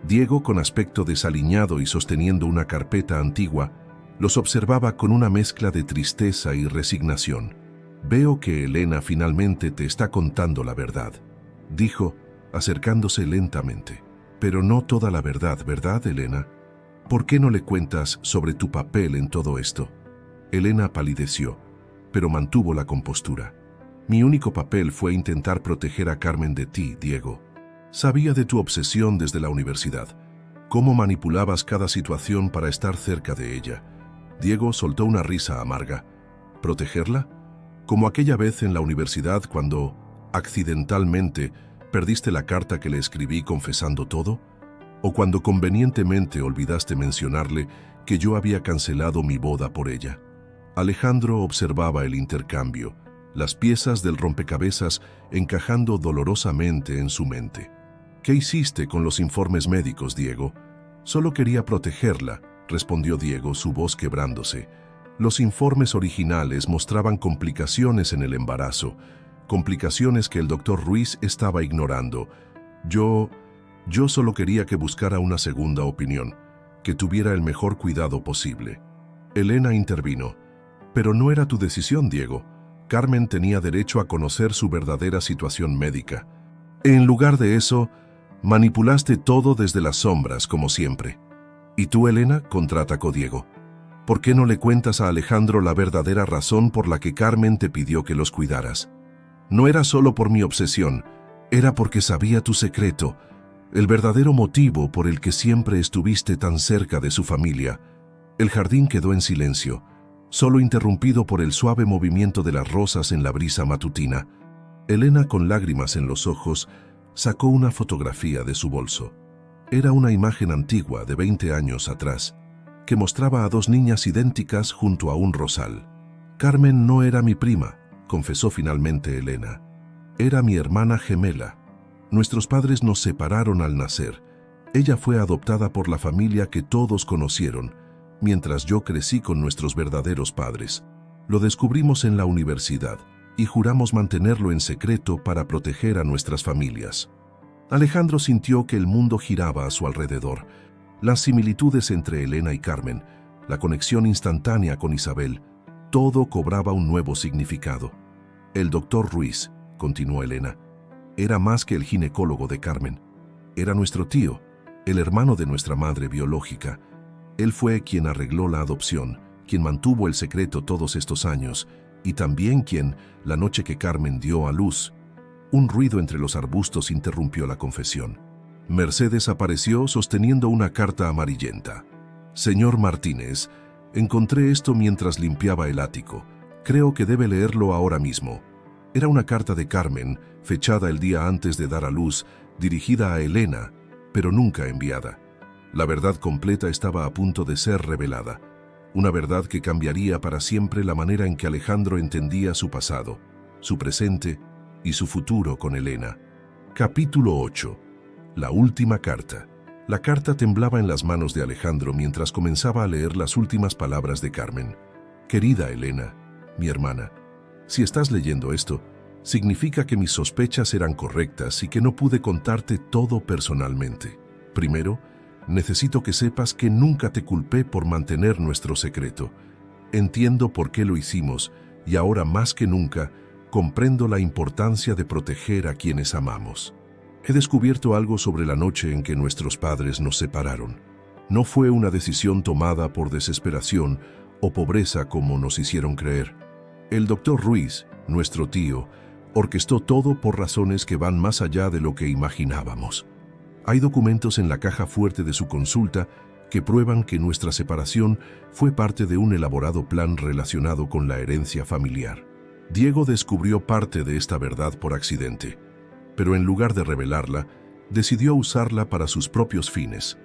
Diego, con aspecto desaliñado y sosteniendo una carpeta antigua, los observaba con una mezcla de tristeza y resignación. «Veo que Elena finalmente te está contando la verdad», dijo, acercándose lentamente. «Pero no toda la verdad, ¿verdad, Elena? ¿Por qué no le cuentas sobre tu papel en todo esto?» Elena palideció, pero mantuvo la compostura. «Mi único papel fue intentar proteger a Carmen de ti, Diego. Sabía de tu obsesión desde la universidad, cómo manipulabas cada situación para estar cerca de ella». Diego soltó una risa amarga. «¿Protegerla? Como aquella vez en la universidad cuando, accidentalmente, perdiste la carta que le escribí confesando todo, o cuando convenientemente olvidaste mencionarle que yo había cancelado mi boda por ella». Alejandro observaba el intercambio, las piezas del rompecabezas encajando dolorosamente en su mente. «¿Qué hiciste con los informes médicos, Diego?» «Solo quería protegerla», respondió Diego, su voz quebrándose. «Los informes originales mostraban complicaciones en el embarazo, complicaciones que el doctor Ruiz estaba ignorando. Yo solo quería que buscara una segunda opinión, que tuviera el mejor cuidado posible». Elena intervino. «Pero no era tu decisión, Diego. Carmen tenía derecho a conocer su verdadera situación médica. En lugar de eso, manipulaste todo desde las sombras, como siempre». «¿Y tú, Elena?», contraatacó Diego. «¿Por qué no le cuentas a Alejandro la verdadera razón por la que Carmen te pidió que los cuidaras? No era solo por mi obsesión, era porque sabía tu secreto, el verdadero motivo por el que siempre estuviste tan cerca de su familia». El jardín quedó en silencio, solo interrumpido por el suave movimiento de las rosas en la brisa matutina. Elena, con lágrimas en los ojos, sacó una fotografía de su bolso. Era una imagen antigua de 20 años atrás, que mostraba a 2 niñas idénticas junto a un rosal. «Carmen no era mi prima», confesó finalmente Elena. «Era mi hermana gemela. Nuestros padres nos separaron al nacer. Ella fue adoptada por la familia que todos conocieron, mientras yo crecí con nuestros verdaderos padres. Lo descubrimos en la universidad y juramos mantenerlo en secreto para proteger a nuestras familias». Alejandro sintió que el mundo giraba a su alrededor. Las similitudes entre Elena y Carmen, la conexión instantánea con Isabel, todo cobraba un nuevo significado. «El doctor Ruiz», continuó Elena, «era más que el ginecólogo de Carmen. Era nuestro tío, el hermano de nuestra madre biológica. Él fue quien arregló la adopción, quien mantuvo el secreto todos estos años, y también quien, la noche que Carmen dio a luz». Un ruido entre los arbustos interrumpió la confesión. Mercedes apareció sosteniendo una carta amarillenta. «Señor Martínez, encontré esto mientras limpiaba el ático. Creo que debe leerlo ahora mismo». Era una carta de Carmen, fechada el día antes de dar a luz, dirigida a Elena, pero nunca enviada. La verdad completa estaba a punto de ser revelada. Una verdad que cambiaría para siempre la manera en que Alejandro entendía su pasado, su presente y su futuro con Elena. Capítulo 8. La última carta. La carta temblaba en las manos de Alejandro mientras comenzaba a leer las últimas palabras de Carmen. Querida Elena, mi hermana, si estás leyendo esto, significa que mis sospechas eran correctas y que no pude contarte todo personalmente. Primero, necesito que sepas que nunca te culpé por mantener nuestro secreto. Entiendo por qué lo hicimos y ahora más que nunca comprendo la importancia de proteger a quienes amamos. He descubierto algo sobre la noche en que nuestros padres nos separaron. No fue una decisión tomada por desesperación o pobreza como nos hicieron creer. El doctor Ruiz, nuestro tío, orquestó todo por razones que van más allá de lo que imaginábamos. Hay documentos en la caja fuerte de su consulta que prueban que nuestra separación fue parte de un elaborado plan relacionado con la herencia familiar. Diego descubrió parte de esta verdad por accidente, pero en lugar de revelarla, decidió usarla para sus propios fines.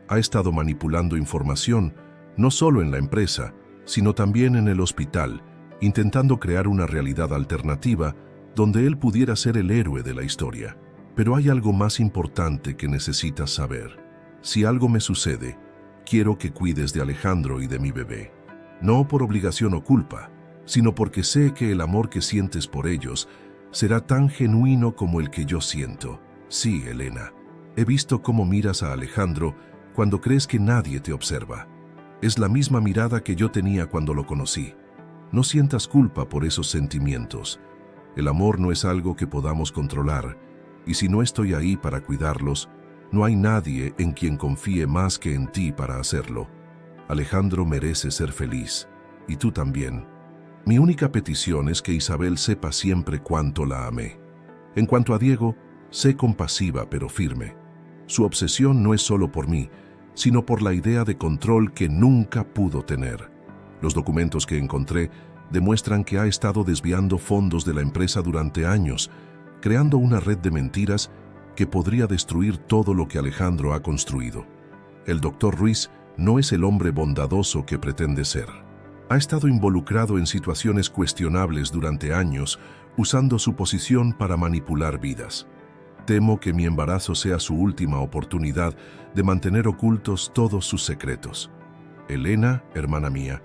Ha estado manipulando información, no solo en la empresa, sino también en el hospital, intentando crear una realidad alternativa donde él pudiera ser el héroe de la historia. Pero hay algo más importante que necesitas saber. Si algo me sucede, quiero que cuides de Alejandro y de mi bebé. No por obligación o culpa, sino porque sé que el amor que sientes por ellos será tan genuino como el que yo siento. Sí, Elena, he visto cómo miras a Alejandro cuando crees que nadie te observa. Es la misma mirada que yo tenía cuando lo conocí. No sientas culpa por esos sentimientos. El amor no es algo que podamos controlar, y si no estoy ahí para cuidarlos, no hay nadie en quien confíe más que en ti para hacerlo. Alejandro merece ser feliz, y tú también. Mi única petición es que Isabel sepa siempre cuánto la amé. En cuanto a Diego, sé compasiva pero firme. Su obsesión no es solo por mí, sino por la idea de control que nunca pudo tener. Los documentos que encontré demuestran que ha estado desviando fondos de la empresa durante años, creando una red de mentiras que podría destruir todo lo que Alejandro ha construido. El doctor Ruiz no es el hombre bondadoso que pretende ser. Ha estado involucrado en situaciones cuestionables durante años, usando su posición para manipular vidas. Temo que mi embarazo sea su última oportunidad de mantener ocultos todos sus secretos. Elena, hermana mía,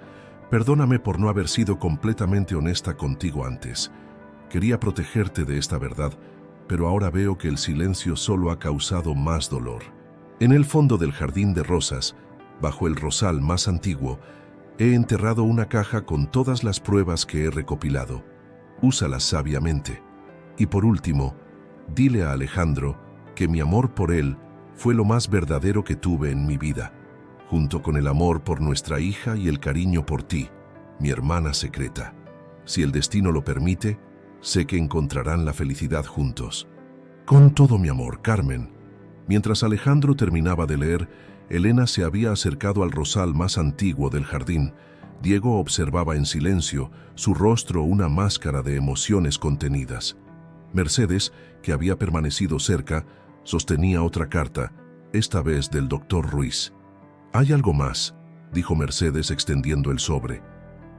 perdóname por no haber sido completamente honesta contigo antes. Quería protegerte de esta verdad, pero ahora veo que el silencio solo ha causado más dolor. En el fondo del jardín de rosas, bajo el rosal más antiguo, he enterrado una caja con todas las pruebas que he recopilado. Úsalas sabiamente. Y por último, dile a Alejandro que mi amor por él fue lo más verdadero que tuve en mi vida, junto con el amor por nuestra hija y el cariño por ti, mi hermana secreta. Si el destino lo permite, sé que encontrarán la felicidad juntos. Con todo mi amor, Carmen. Mientras Alejandro terminaba de leer, Elena se había acercado al rosal más antiguo del jardín. Diego observaba en silencio, su rostro una máscara de emociones contenidas. Mercedes, que había permanecido cerca, sostenía otra carta, esta vez del doctor Ruiz. «Hay algo más», dijo Mercedes extendiendo el sobre.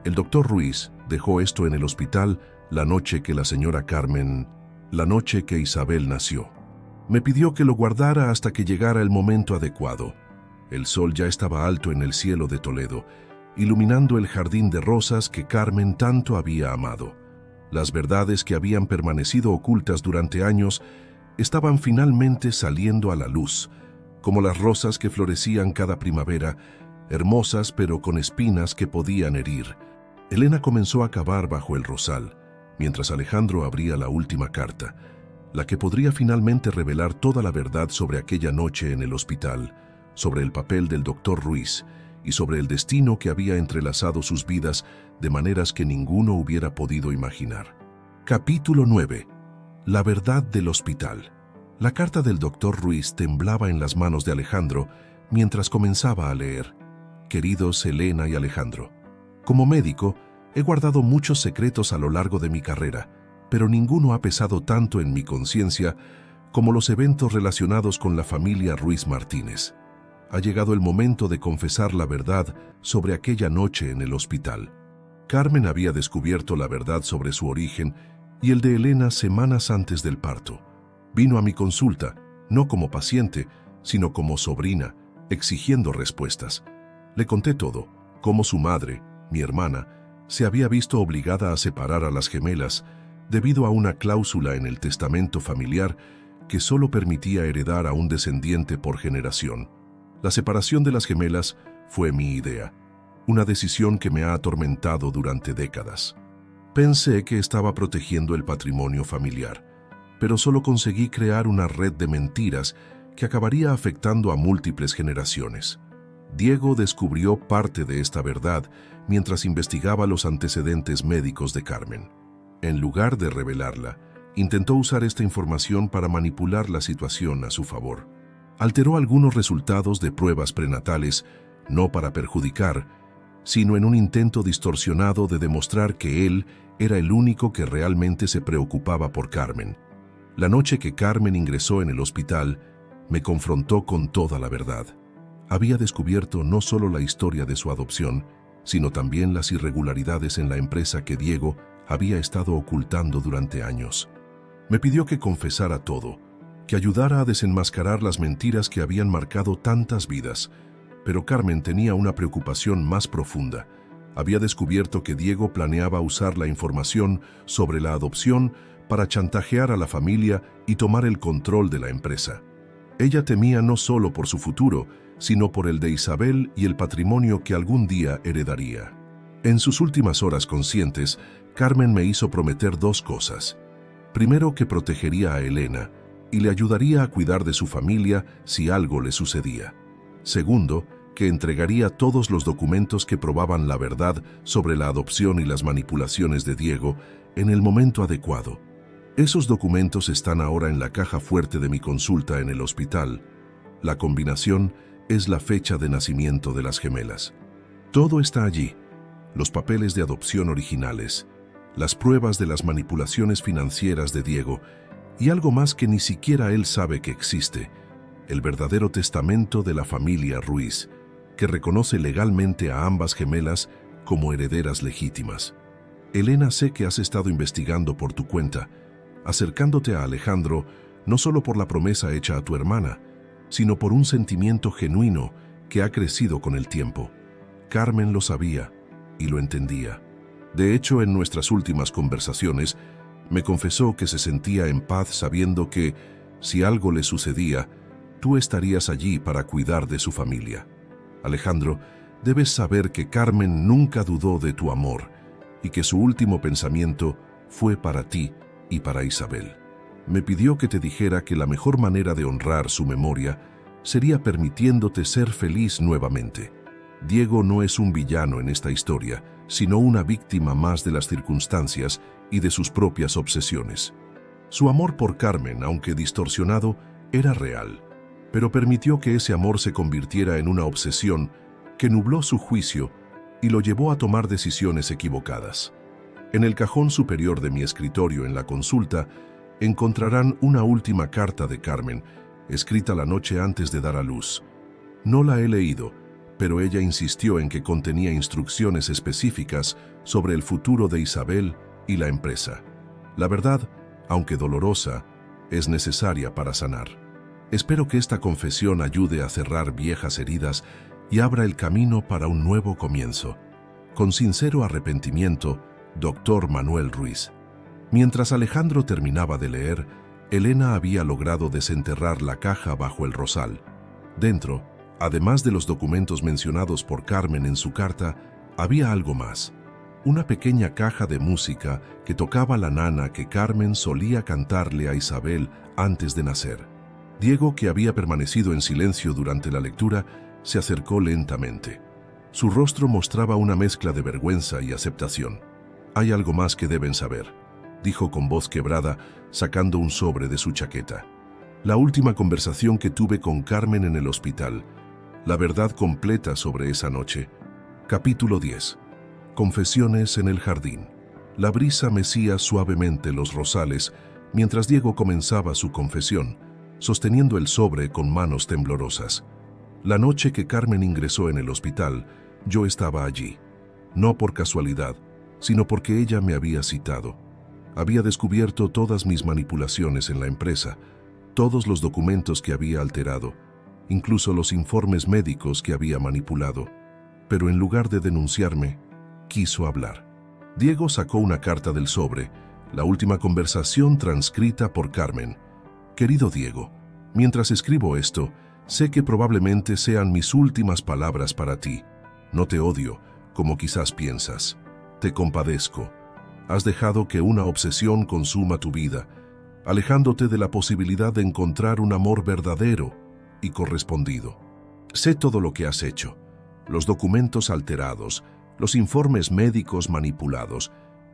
«El doctor Ruiz dejó esto en el hospital la noche que la señora Carmen, la noche que Isabel nació. Me pidió que lo guardara hasta que llegara el momento adecuado. El sol ya estaba alto en el cielo de Toledo, iluminando el jardín de rosas que Carmen tanto había amado. Las verdades que habían permanecido ocultas durante años estaban finalmente saliendo a la luz, como las rosas que florecían cada primavera, hermosas pero con espinas que podían herir. Elena comenzó a cavar bajo el rosal, mientras Alejandro abría la última carta, la que podría finalmente revelar toda la verdad sobre aquella noche en el hospital, sobre el papel del doctor Ruiz y sobre el destino que había entrelazado sus vidas de maneras que ninguno hubiera podido imaginar. Capítulo 9. La verdad del hospital. La carta del doctor Ruiz temblaba en las manos de Alejandro mientras comenzaba a leer. Queridos Elena y Alejandro, como médico, he guardado muchos secretos a lo largo de mi carrera, pero ninguno ha pesado tanto en mi conciencia como los eventos relacionados con la familia Ruiz Martínez. Ha llegado el momento de confesar la verdad sobre aquella noche en el hospital. Carmen había descubierto la verdad sobre su origen y el de Elena semanas antes del parto. Vino a mi consulta, no como paciente, sino como sobrina, exigiendo respuestas. Le conté todo, cómo su madre, mi hermana, se había visto obligada a separar a las gemelas debido a una cláusula en el testamento familiar que solo permitía heredar a un descendiente por generación. La separación de las gemelas fue mi idea, una decisión que me ha atormentado durante décadas. Pensé que estaba protegiendo el patrimonio familiar, pero solo conseguí crear una red de mentiras que acabaría afectando a múltiples generaciones. Diego descubrió parte de esta verdad mientras investigaba los antecedentes médicos de Carmen. En lugar de revelarla, intentó usar esta información para manipular la situación a su favor. Alteró algunos resultados de pruebas prenatales, no para perjudicar, sino en un intento distorsionado de demostrar que él era el único que realmente se preocupaba por Carmen. La noche que Carmen ingresó en el hospital, me confrontó con toda la verdad. Había descubierto no solo la historia de su adopción, sino también las irregularidades en la empresa que Diego había estado ocultando durante años. Me pidió que confesara todo, que ayudara a desenmascarar las mentiras que habían marcado tantas vidas, pero Carmen tenía una preocupación más profunda. Había descubierto que Diego planeaba usar la información sobre la adopción para chantajear a la familia y tomar el control de la empresa. Ella temía no solo por su futuro, sino por el de Isabel y el patrimonio que algún día heredaría. En sus últimas horas conscientes, Carmen me hizo prometer dos cosas. Primero, que protegería a Elena y le ayudaría a cuidar de su familia si algo le sucedía. Segundo, que entregaría todos los documentos que probaban la verdad sobre la adopción y las manipulaciones de Diego en el momento adecuado. Esos documentos están ahora en la caja fuerte de mi consulta en el hospital. La combinación es la fecha de nacimiento de las gemelas. Todo está allí: los papeles de adopción originales, las pruebas de las manipulaciones financieras de Diego y algo más que ni siquiera él sabe que existe: el verdadero testamento de la familia Ruiz, que reconoce legalmente a ambas gemelas como herederas legítimas. Elena, sé que has estado investigando por tu cuenta, acercándote a Alejandro no solo por la promesa hecha a tu hermana, sino por un sentimiento genuino que ha crecido con el tiempo. Carmen lo sabía y lo entendía. De hecho, en nuestras últimas conversaciones, me confesó que se sentía en paz sabiendo que, si algo le sucedía, tú estarías allí para cuidar de su familia. Alejandro, debes saber que Carmen nunca dudó de tu amor y que su último pensamiento fue para ti y para Isabel. Me pidió que te dijera que la mejor manera de honrar su memoria sería permitiéndote ser feliz nuevamente. Diego no es un villano en esta historia, sino una víctima más de las circunstancias y de sus propias obsesiones. Su amor por Carmen, aunque distorsionado, era real, pero permitió que ese amor se convirtiera en una obsesión que nubló su juicio y lo llevó a tomar decisiones equivocadas. En el cajón superior de mi escritorio en la consulta encontrarán una última carta de Carmen, escrita la noche antes de dar a luz. No la he leído, pero ella insistió en que contenía instrucciones específicas sobre el futuro de Isabel y la empresa. La verdad, aunque dolorosa, es necesaria para sanar. Espero que esta confesión ayude a cerrar viejas heridas y abra el camino para un nuevo comienzo. Con sincero arrepentimiento, Dr. Manuel Ruiz. Mientras Alejandro terminaba de leer, Elena había logrado desenterrar la caja bajo el rosal. Dentro, además de los documentos mencionados por Carmen en su carta, había algo más: una pequeña caja de música que tocaba la nana que Carmen solía cantarle a Isabel antes de nacer. Diego, que había permanecido en silencio durante la lectura, se acercó lentamente. Su rostro mostraba una mezcla de vergüenza y aceptación. «Hay algo más que deben saber», dijo con voz quebrada, sacando un sobre de su chaqueta. «La última conversación que tuve con Carmen en el hospital. La verdad completa sobre esa noche». Capítulo 10. Confesiones en el jardín. La brisa mecía suavemente los rosales mientras Diego comenzaba su confesión, sosteniendo el sobre con manos temblorosas. La noche que Carmen ingresó en el hospital, yo estaba allí. No por casualidad, sino porque ella me había citado. Había descubierto todas mis manipulaciones en la empresa, todos los documentos que había alterado, incluso los informes médicos que había manipulado. Pero en lugar de denunciarme, quiso hablar. Diego sacó una carta del sobre, la última conversación transcrita por Carmen. Querido Diego, mientras escribo esto, sé que probablemente sean mis últimas palabras para ti. No te odio, como quizás piensas. Te compadezco. Has dejado que una obsesión consuma tu vida, alejándote de la posibilidad de encontrar un amor verdadero y correspondido. Sé todo lo que has hecho, los documentos alterados, los informes médicos manipulados,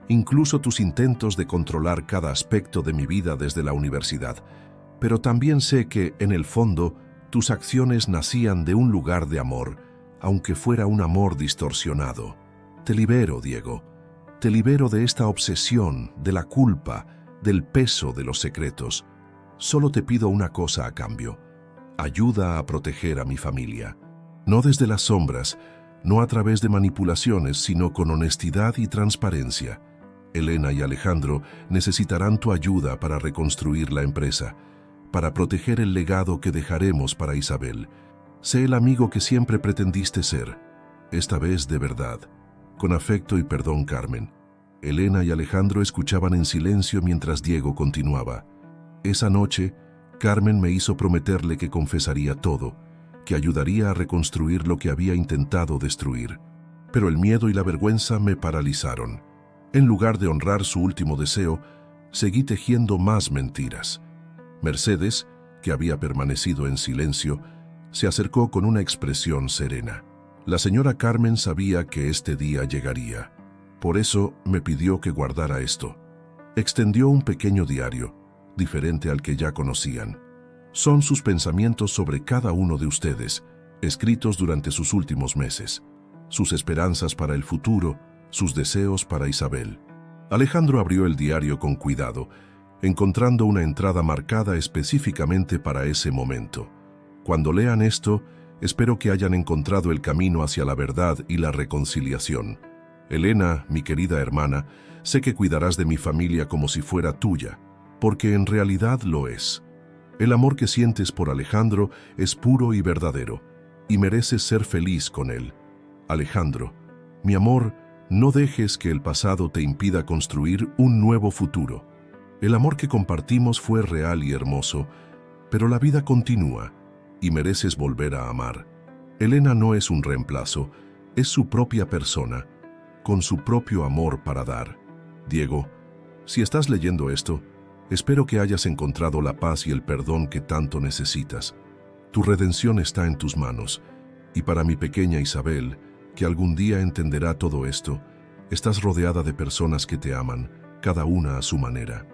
incluso tus intentos de controlar cada aspecto de mi vida desde la universidad. Pero también sé que, en el fondo, tus acciones nacían de un lugar de amor, aunque fuera un amor distorsionado. Te libero, Diego. Te libero de esta obsesión, de la culpa, del peso de los secretos. Solo te pido una cosa a cambio. Ayuda a proteger a mi familia. No desde las sombras, no a través de manipulaciones, sino con honestidad y transparencia. Elena y Alejandro necesitarán tu ayuda para reconstruir la empresa, para proteger el legado que dejaremos para Isabel. Sé el amigo que siempre pretendiste ser, esta vez de verdad. Con afecto y perdón, Carmen. Elena y Alejandro escuchaban en silencio mientras Diego continuaba. Esa noche, Carmen me hizo prometerle que confesaría todo, que ayudaría a reconstruir lo que había intentado destruir. Pero el miedo y la vergüenza me paralizaron. En lugar de honrar su último deseo, seguí tejiendo más mentiras. Mercedes, que había permanecido en silencio, se acercó con una expresión serena. La señora Carmen sabía que este día llegaría. Por eso me pidió que guardara esto. Extendió un pequeño diario, diferente al que ya conocían. Son sus pensamientos sobre cada uno de ustedes, escritos durante sus últimos meses. Sus esperanzas para el futuro, sus deseos para Isabel. Alejandro abrió el diario con cuidado, encontrando una entrada marcada específicamente para ese momento. Cuando lean esto, espero que hayan encontrado el camino hacia la verdad y la reconciliación. Elena, mi querida hermana, sé que cuidarás de mi familia como si fuera tuya, porque en realidad lo es. El amor que sientes por Alejandro es puro y verdadero, y mereces ser feliz con él. Alejandro, mi amor, no dejes que el pasado te impida construir un nuevo futuro. El amor que compartimos fue real y hermoso, pero la vida continúa, y mereces volver a amar. Elena no es un reemplazo, es su propia persona, con su propio amor para dar. Diego, si estás leyendo esto, espero que hayas encontrado la paz y el perdón que tanto necesitas. Tu redención está en tus manos, y para mi pequeña Isabel, que algún día entenderá todo esto, estás rodeada de personas que te aman, cada una a su manera.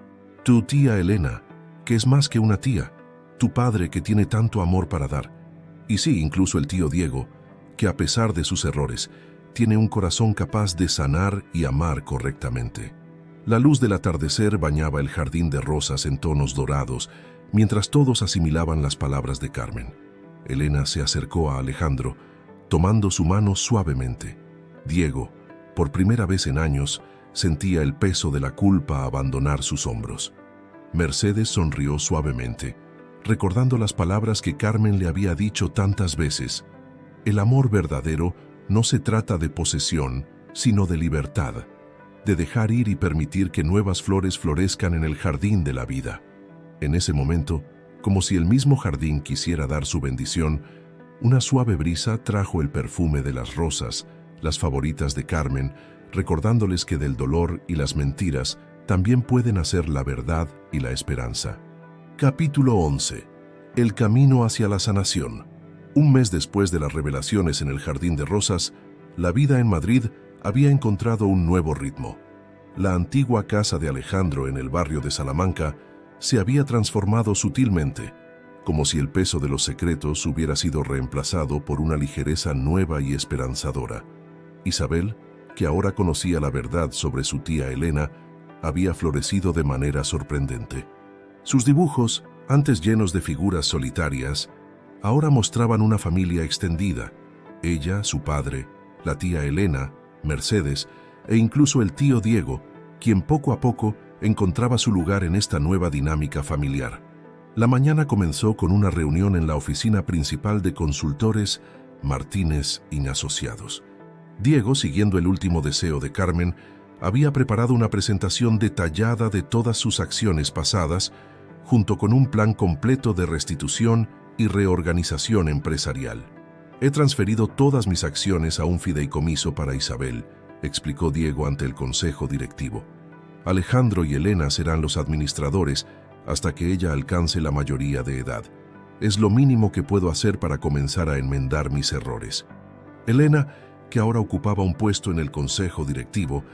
Tu tía Elena, que es más que una tía, tu padre que tiene tanto amor para dar, y sí, incluso el tío Diego, que a pesar de sus errores, tiene un corazón capaz de sanar y amar correctamente. La luz del atardecer bañaba el jardín de rosas en tonos dorados, mientras todos asimilaban las palabras de Carmen. Elena se acercó a Alejandro, tomando su mano suavemente. Diego, por primera vez en años, sentía el peso de la culpa abandonar sus hombros. Mercedes sonrió suavemente, recordando las palabras que Carmen le había dicho tantas veces. El amor verdadero no se trata de posesión, sino de libertad, de dejar ir y permitir que nuevas flores florezcan en el jardín de la vida. En ese momento, como si el mismo jardín quisiera dar su bendición, una suave brisa trajo el perfume de las rosas, las favoritas de Carmen, recordándoles que del dolor y las mentiras también pueden nacer la verdad y la esperanza. Capítulo 11. El camino hacia la sanación. Un mes después de las revelaciones en el Jardín de Rosas, la vida en Madrid había encontrado un nuevo ritmo. La antigua casa de Alejandro en el barrio de Salamanca se había transformado sutilmente, como si el peso de los secretos hubiera sido reemplazado por una ligereza nueva y esperanzadora. Isabel, que ahora conocía la verdad sobre su tía Elena, había florecido de manera sorprendente. Sus dibujos, antes llenos de figuras solitarias, ahora mostraban una familia extendida. Ella, su padre, la tía Elena, Mercedes e incluso el tío Diego, quien poco a poco encontraba su lugar en esta nueva dinámica familiar. La mañana comenzó con una reunión en la oficina principal de consultores Martínez y Asociados. Diego, siguiendo el último deseo de Carmen, había preparado una presentación detallada de todas sus acciones pasadas, junto con un plan completo de restitución y reorganización empresarial. He transferido todas mis acciones a un fideicomiso para Isabel, explicó Diego ante el consejo directivo. Alejandro y Elena serán los administradores hasta que ella alcance la mayoría de edad. Es lo mínimo que puedo hacer para comenzar a enmendar mis errores. Elena, que ahora ocupaba un puesto en el consejo directivo,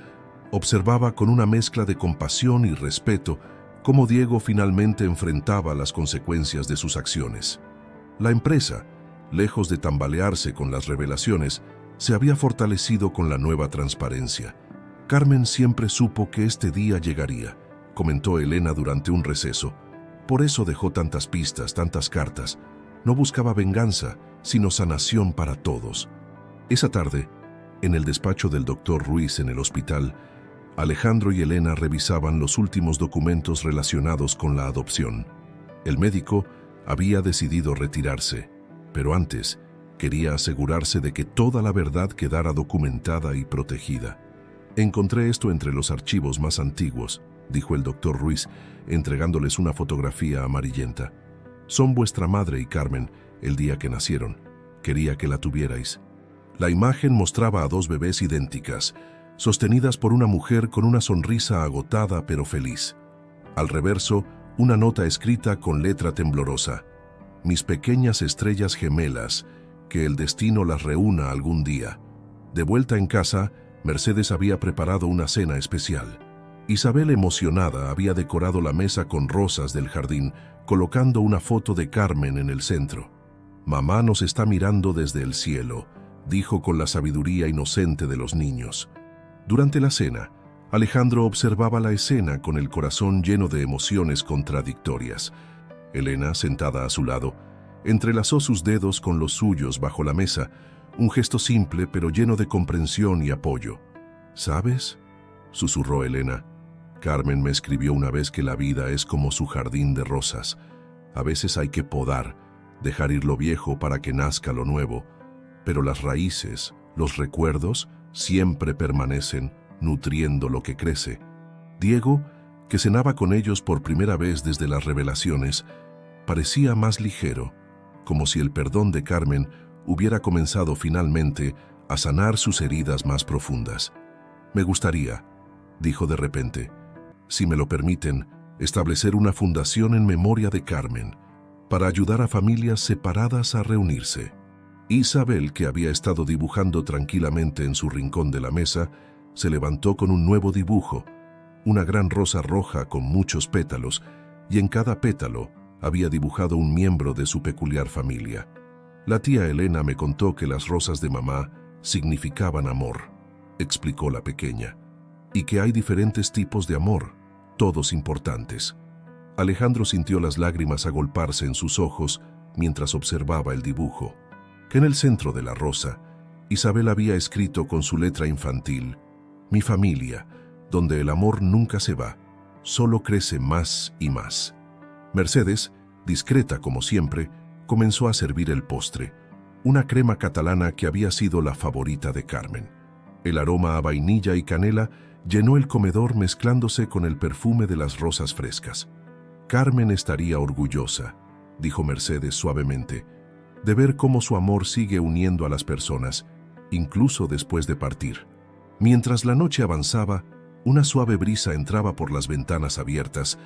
observaba con una mezcla de compasión y respeto cómo Diego finalmente enfrentaba las consecuencias de sus acciones. La empresa, lejos de tambalearse con las revelaciones, se había fortalecido con la nueva transparencia. Carmen siempre supo que este día llegaría, comentó Elena durante un receso. Por eso dejó tantas pistas, tantas cartas. No buscaba venganza, sino sanación para todos. Esa tarde, en el despacho del doctor Ruiz en el hospital, Alejandro y Elena revisaban los últimos documentos relacionados con la adopción. El médico había decidido retirarse, pero antes quería asegurarse de que toda la verdad quedara documentada y protegida. Encontré esto entre los archivos más antiguos, dijo el doctor Ruiz, entregándoles una fotografía amarillenta. Son vuestra madre y Carmen el día que nacieron. Quería que la tuvierais. La imagen mostraba a dos bebés idénticas, sostenidas por una mujer con una sonrisa agotada pero feliz. Al reverso, una nota escrita con letra temblorosa. Mis pequeñas estrellas gemelas, que el destino las reúna algún día. De vuelta en casa, Mercedes había preparado una cena especial. Isabel, emocionada, había decorado la mesa con rosas del jardín, colocando una foto de Carmen en el centro. «Mamá nos está mirando desde el cielo», dijo con la sabiduría inocente de los niños. Durante la cena, Alejandro observaba la escena con el corazón lleno de emociones contradictorias. Elena, sentada a su lado, entrelazó sus dedos con los suyos bajo la mesa, un gesto simple pero lleno de comprensión y apoyo. «¿Sabes?», susurró Elena. «Carmen me escribió una vez que la vida es como su jardín de rosas. A veces hay que podar, dejar ir lo viejo para que nazca lo nuevo, pero las raíces, los recuerdos, siempre permanecen, nutriendo lo que crece». Diego, que cenaba con ellos por primera vez desde las revelaciones, parecía más ligero, como si el perdón de Carmen hubiera comenzado finalmente a sanar sus heridas más profundas. «Me gustaría», dijo de repente, «si me lo permiten, establecer una fundación en memoria de Carmen, para ayudar a familias separadas a reunirse». Isabel, que había estado dibujando tranquilamente en su rincón de la mesa, se levantó con un nuevo dibujo, una gran rosa roja con muchos pétalos, y en cada pétalo había dibujado un miembro de su peculiar familia. «La tía Elena me contó que las rosas de mamá significaban amor», explicó la pequeña, «y que hay diferentes tipos de amor, todos importantes». Alejandro sintió las lágrimas agolparse en sus ojos mientras observaba el dibujo. Que en el centro de la rosa, Isabel había escrito con su letra infantil: «Mi familia, donde el amor nunca se va, solo crece más y más». Mercedes, discreta como siempre, comenzó a servir el postre, una crema catalana que había sido la favorita de Carmen. El aroma a vainilla y canela llenó el comedor mezclándose con el perfume de las rosas frescas. «Carmen estaría orgullosa», dijo Mercedes suavemente, «de ver cómo su amor sigue uniendo a las personas, incluso después de partir». Mientras la noche avanzaba, una suave brisa entraba por las ventanas abiertas,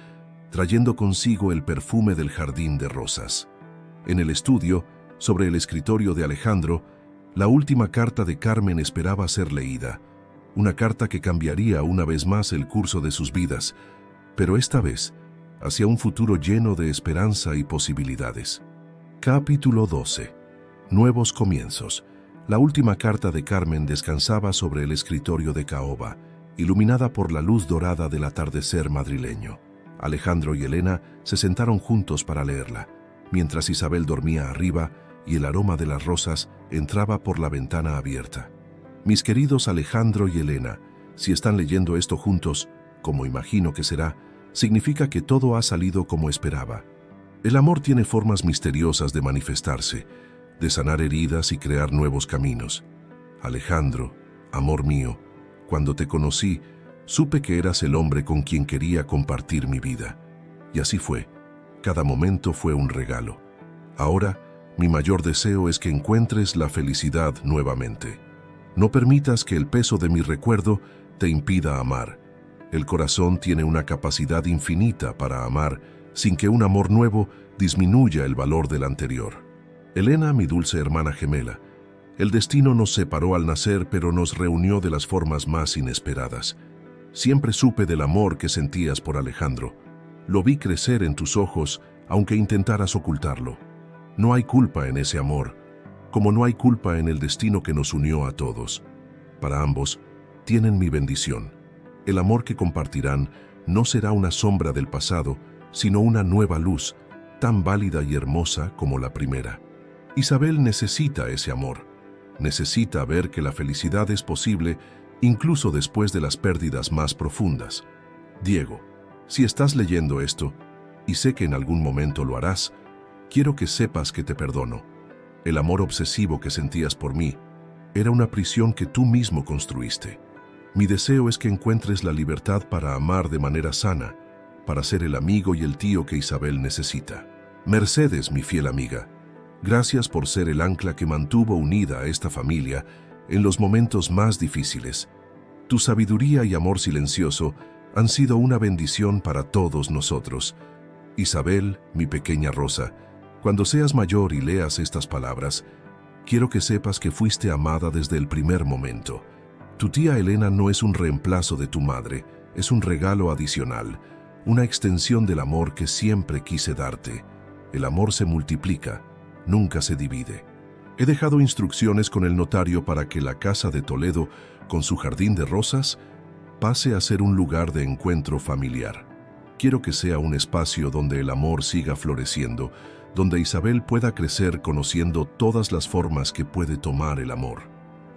trayendo consigo el perfume del jardín de rosas. En el estudio, sobre el escritorio de Alejandro, la última carta de Carmen esperaba ser leída, una carta que cambiaría una vez más el curso de sus vidas, pero esta vez hacia un futuro lleno de esperanza y posibilidades. Capítulo 12. Nuevos comienzos. La última carta de Carmen descansaba sobre el escritorio de caoba, iluminada por la luz dorada del atardecer madrileño. Alejandro y Elena se sentaron juntos para leerla, mientras Isabel dormía arriba y el aroma de las rosas entraba por la ventana abierta. Mis queridos Alejandro y Elena, si están leyendo esto juntos, como imagino que será, significa que todo ha salido como esperaba. El amor tiene formas misteriosas de manifestarse, de sanar heridas y crear nuevos caminos. Alejandro, amor mío, cuando te conocí, Supe que eras el hombre con quien quería compartir mi vida. Y así fue. Cada momento fue un regalo. Ahora, mi mayor deseo es que encuentres la felicidad nuevamente. No permitas que el peso de mi recuerdo te impida amar. El corazón tiene una capacidad infinita para amar sin que un amor nuevo disminuya el valor del anterior. Elena, mi dulce hermana gemela, el destino nos separó al nacer, pero nos reunió de las formas más inesperadas. Siempre supe del amor que sentías por Alejandro. Lo vi crecer en tus ojos, aunque intentaras ocultarlo. No hay culpa en ese amor, como no hay culpa en el destino que nos unió a todos. Para ambos, tienen mi bendición. El amor que compartirán no será una sombra del pasado, sino una nueva luz, tan válida y hermosa como la primera. Isabel necesita ese amor. Necesita ver que la felicidad es posible incluso después de las pérdidas más profundas. Diego, si estás leyendo esto, y sé que en algún momento lo harás, quiero que sepas que te perdono. El amor obsesivo que sentías por mí era una prisión que tú mismo construiste. Mi deseo es que encuentres la libertad para amar de manera sana, para ser el amigo y el tío que Isabel necesita. Mercedes, mi fiel amiga, gracias por ser el ancla que mantuvo unida a esta familia en los momentos más difíciles. Tu sabiduría y amor silencioso han sido una bendición para todos nosotros. Isabel, mi pequeña Rosa, cuando seas mayor y leas estas palabras, quiero que sepas que fuiste amada desde el primer momento. Tu tía Elena no es un reemplazo de tu madre, es un regalo adicional, una extensión del amor que siempre quise darte. El amor se multiplica, nunca se divide. He dejado instrucciones con el notario para que la casa de Toledo, con su jardín de rosas, pase a ser un lugar de encuentro familiar. Quiero que sea un espacio donde el amor siga floreciendo, donde Isabel pueda crecer conociendo todas las formas que puede tomar el amor.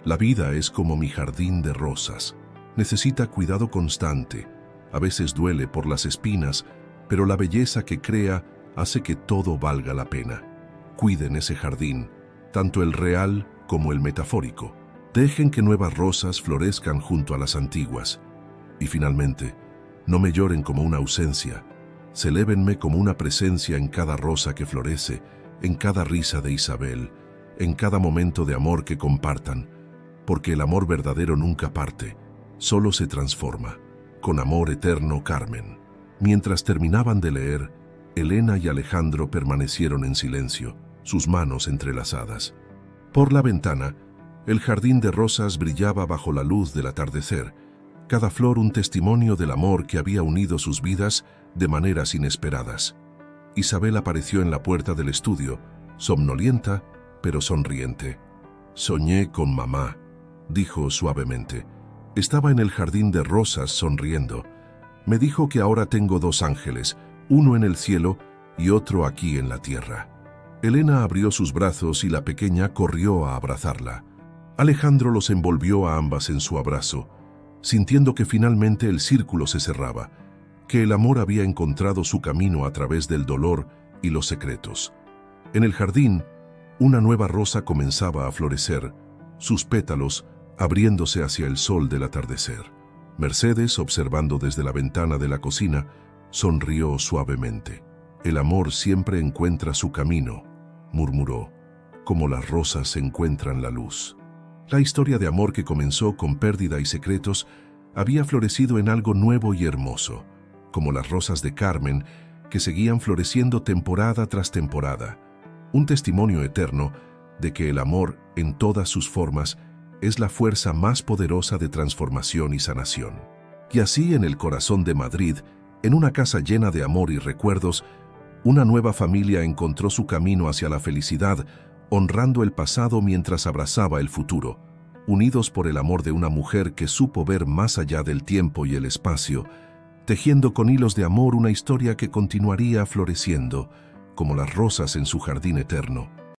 La vida es como mi jardín de rosas. Necesita cuidado constante. A veces duele por las espinas, pero la belleza que crea hace que todo valga la pena. Cuiden ese jardín, tanto el real como el metafórico. Dejen que nuevas rosas florezcan junto a las antiguas. Y finalmente, no me lloren como una ausencia. Celébenme como una presencia en cada rosa que florece, en cada risa de Isabel, en cada momento de amor que compartan, porque el amor verdadero nunca parte, solo se transforma. Con amor eterno, Carmen. Mientras terminaban de leer, Elena y Alejandro permanecieron en silencio, sus manos entrelazadas. Por la ventana, el jardín de rosas brillaba bajo la luz del atardecer, cada flor un testimonio del amor que había unido sus vidas de maneras inesperadas. Isabel apareció en la puerta del estudio, somnolienta, pero sonriente. «Soñé con mamá», dijo suavemente. «Estaba en el jardín de rosas sonriendo. Me dijo que ahora tengo dos ángeles, uno en el cielo y otro aquí en la tierra». Elena abrió sus brazos y la pequeña corrió a abrazarla. Alejandro los envolvió a ambas en su abrazo, sintiendo que finalmente el círculo se cerraba, que el amor había encontrado su camino a través del dolor y los secretos. En el jardín, una nueva rosa comenzaba a florecer, sus pétalos abriéndose hacia el sol del atardecer. Mercedes, observando desde la ventana de la cocina, sonrió suavemente. «El amor siempre encuentra su camino», murmuró, «como las rosas encuentran la luz». La historia de amor que comenzó con pérdida y secretos había florecido en algo nuevo y hermoso, como las rosas de Carmen que seguían floreciendo temporada tras temporada, un testimonio eterno de que el amor, en todas sus formas, es la fuerza más poderosa de transformación y sanación. Y así, en el corazón de Madrid, en una casa llena de amor y recuerdos, una nueva familia encontró su camino hacia la felicidad, honrando el pasado mientras abrazaba el futuro, unidos por el amor de una mujer que supo ver más allá del tiempo y el espacio, tejiendo con hilos de amor una historia que continuaría floreciendo, como las rosas en su jardín eterno.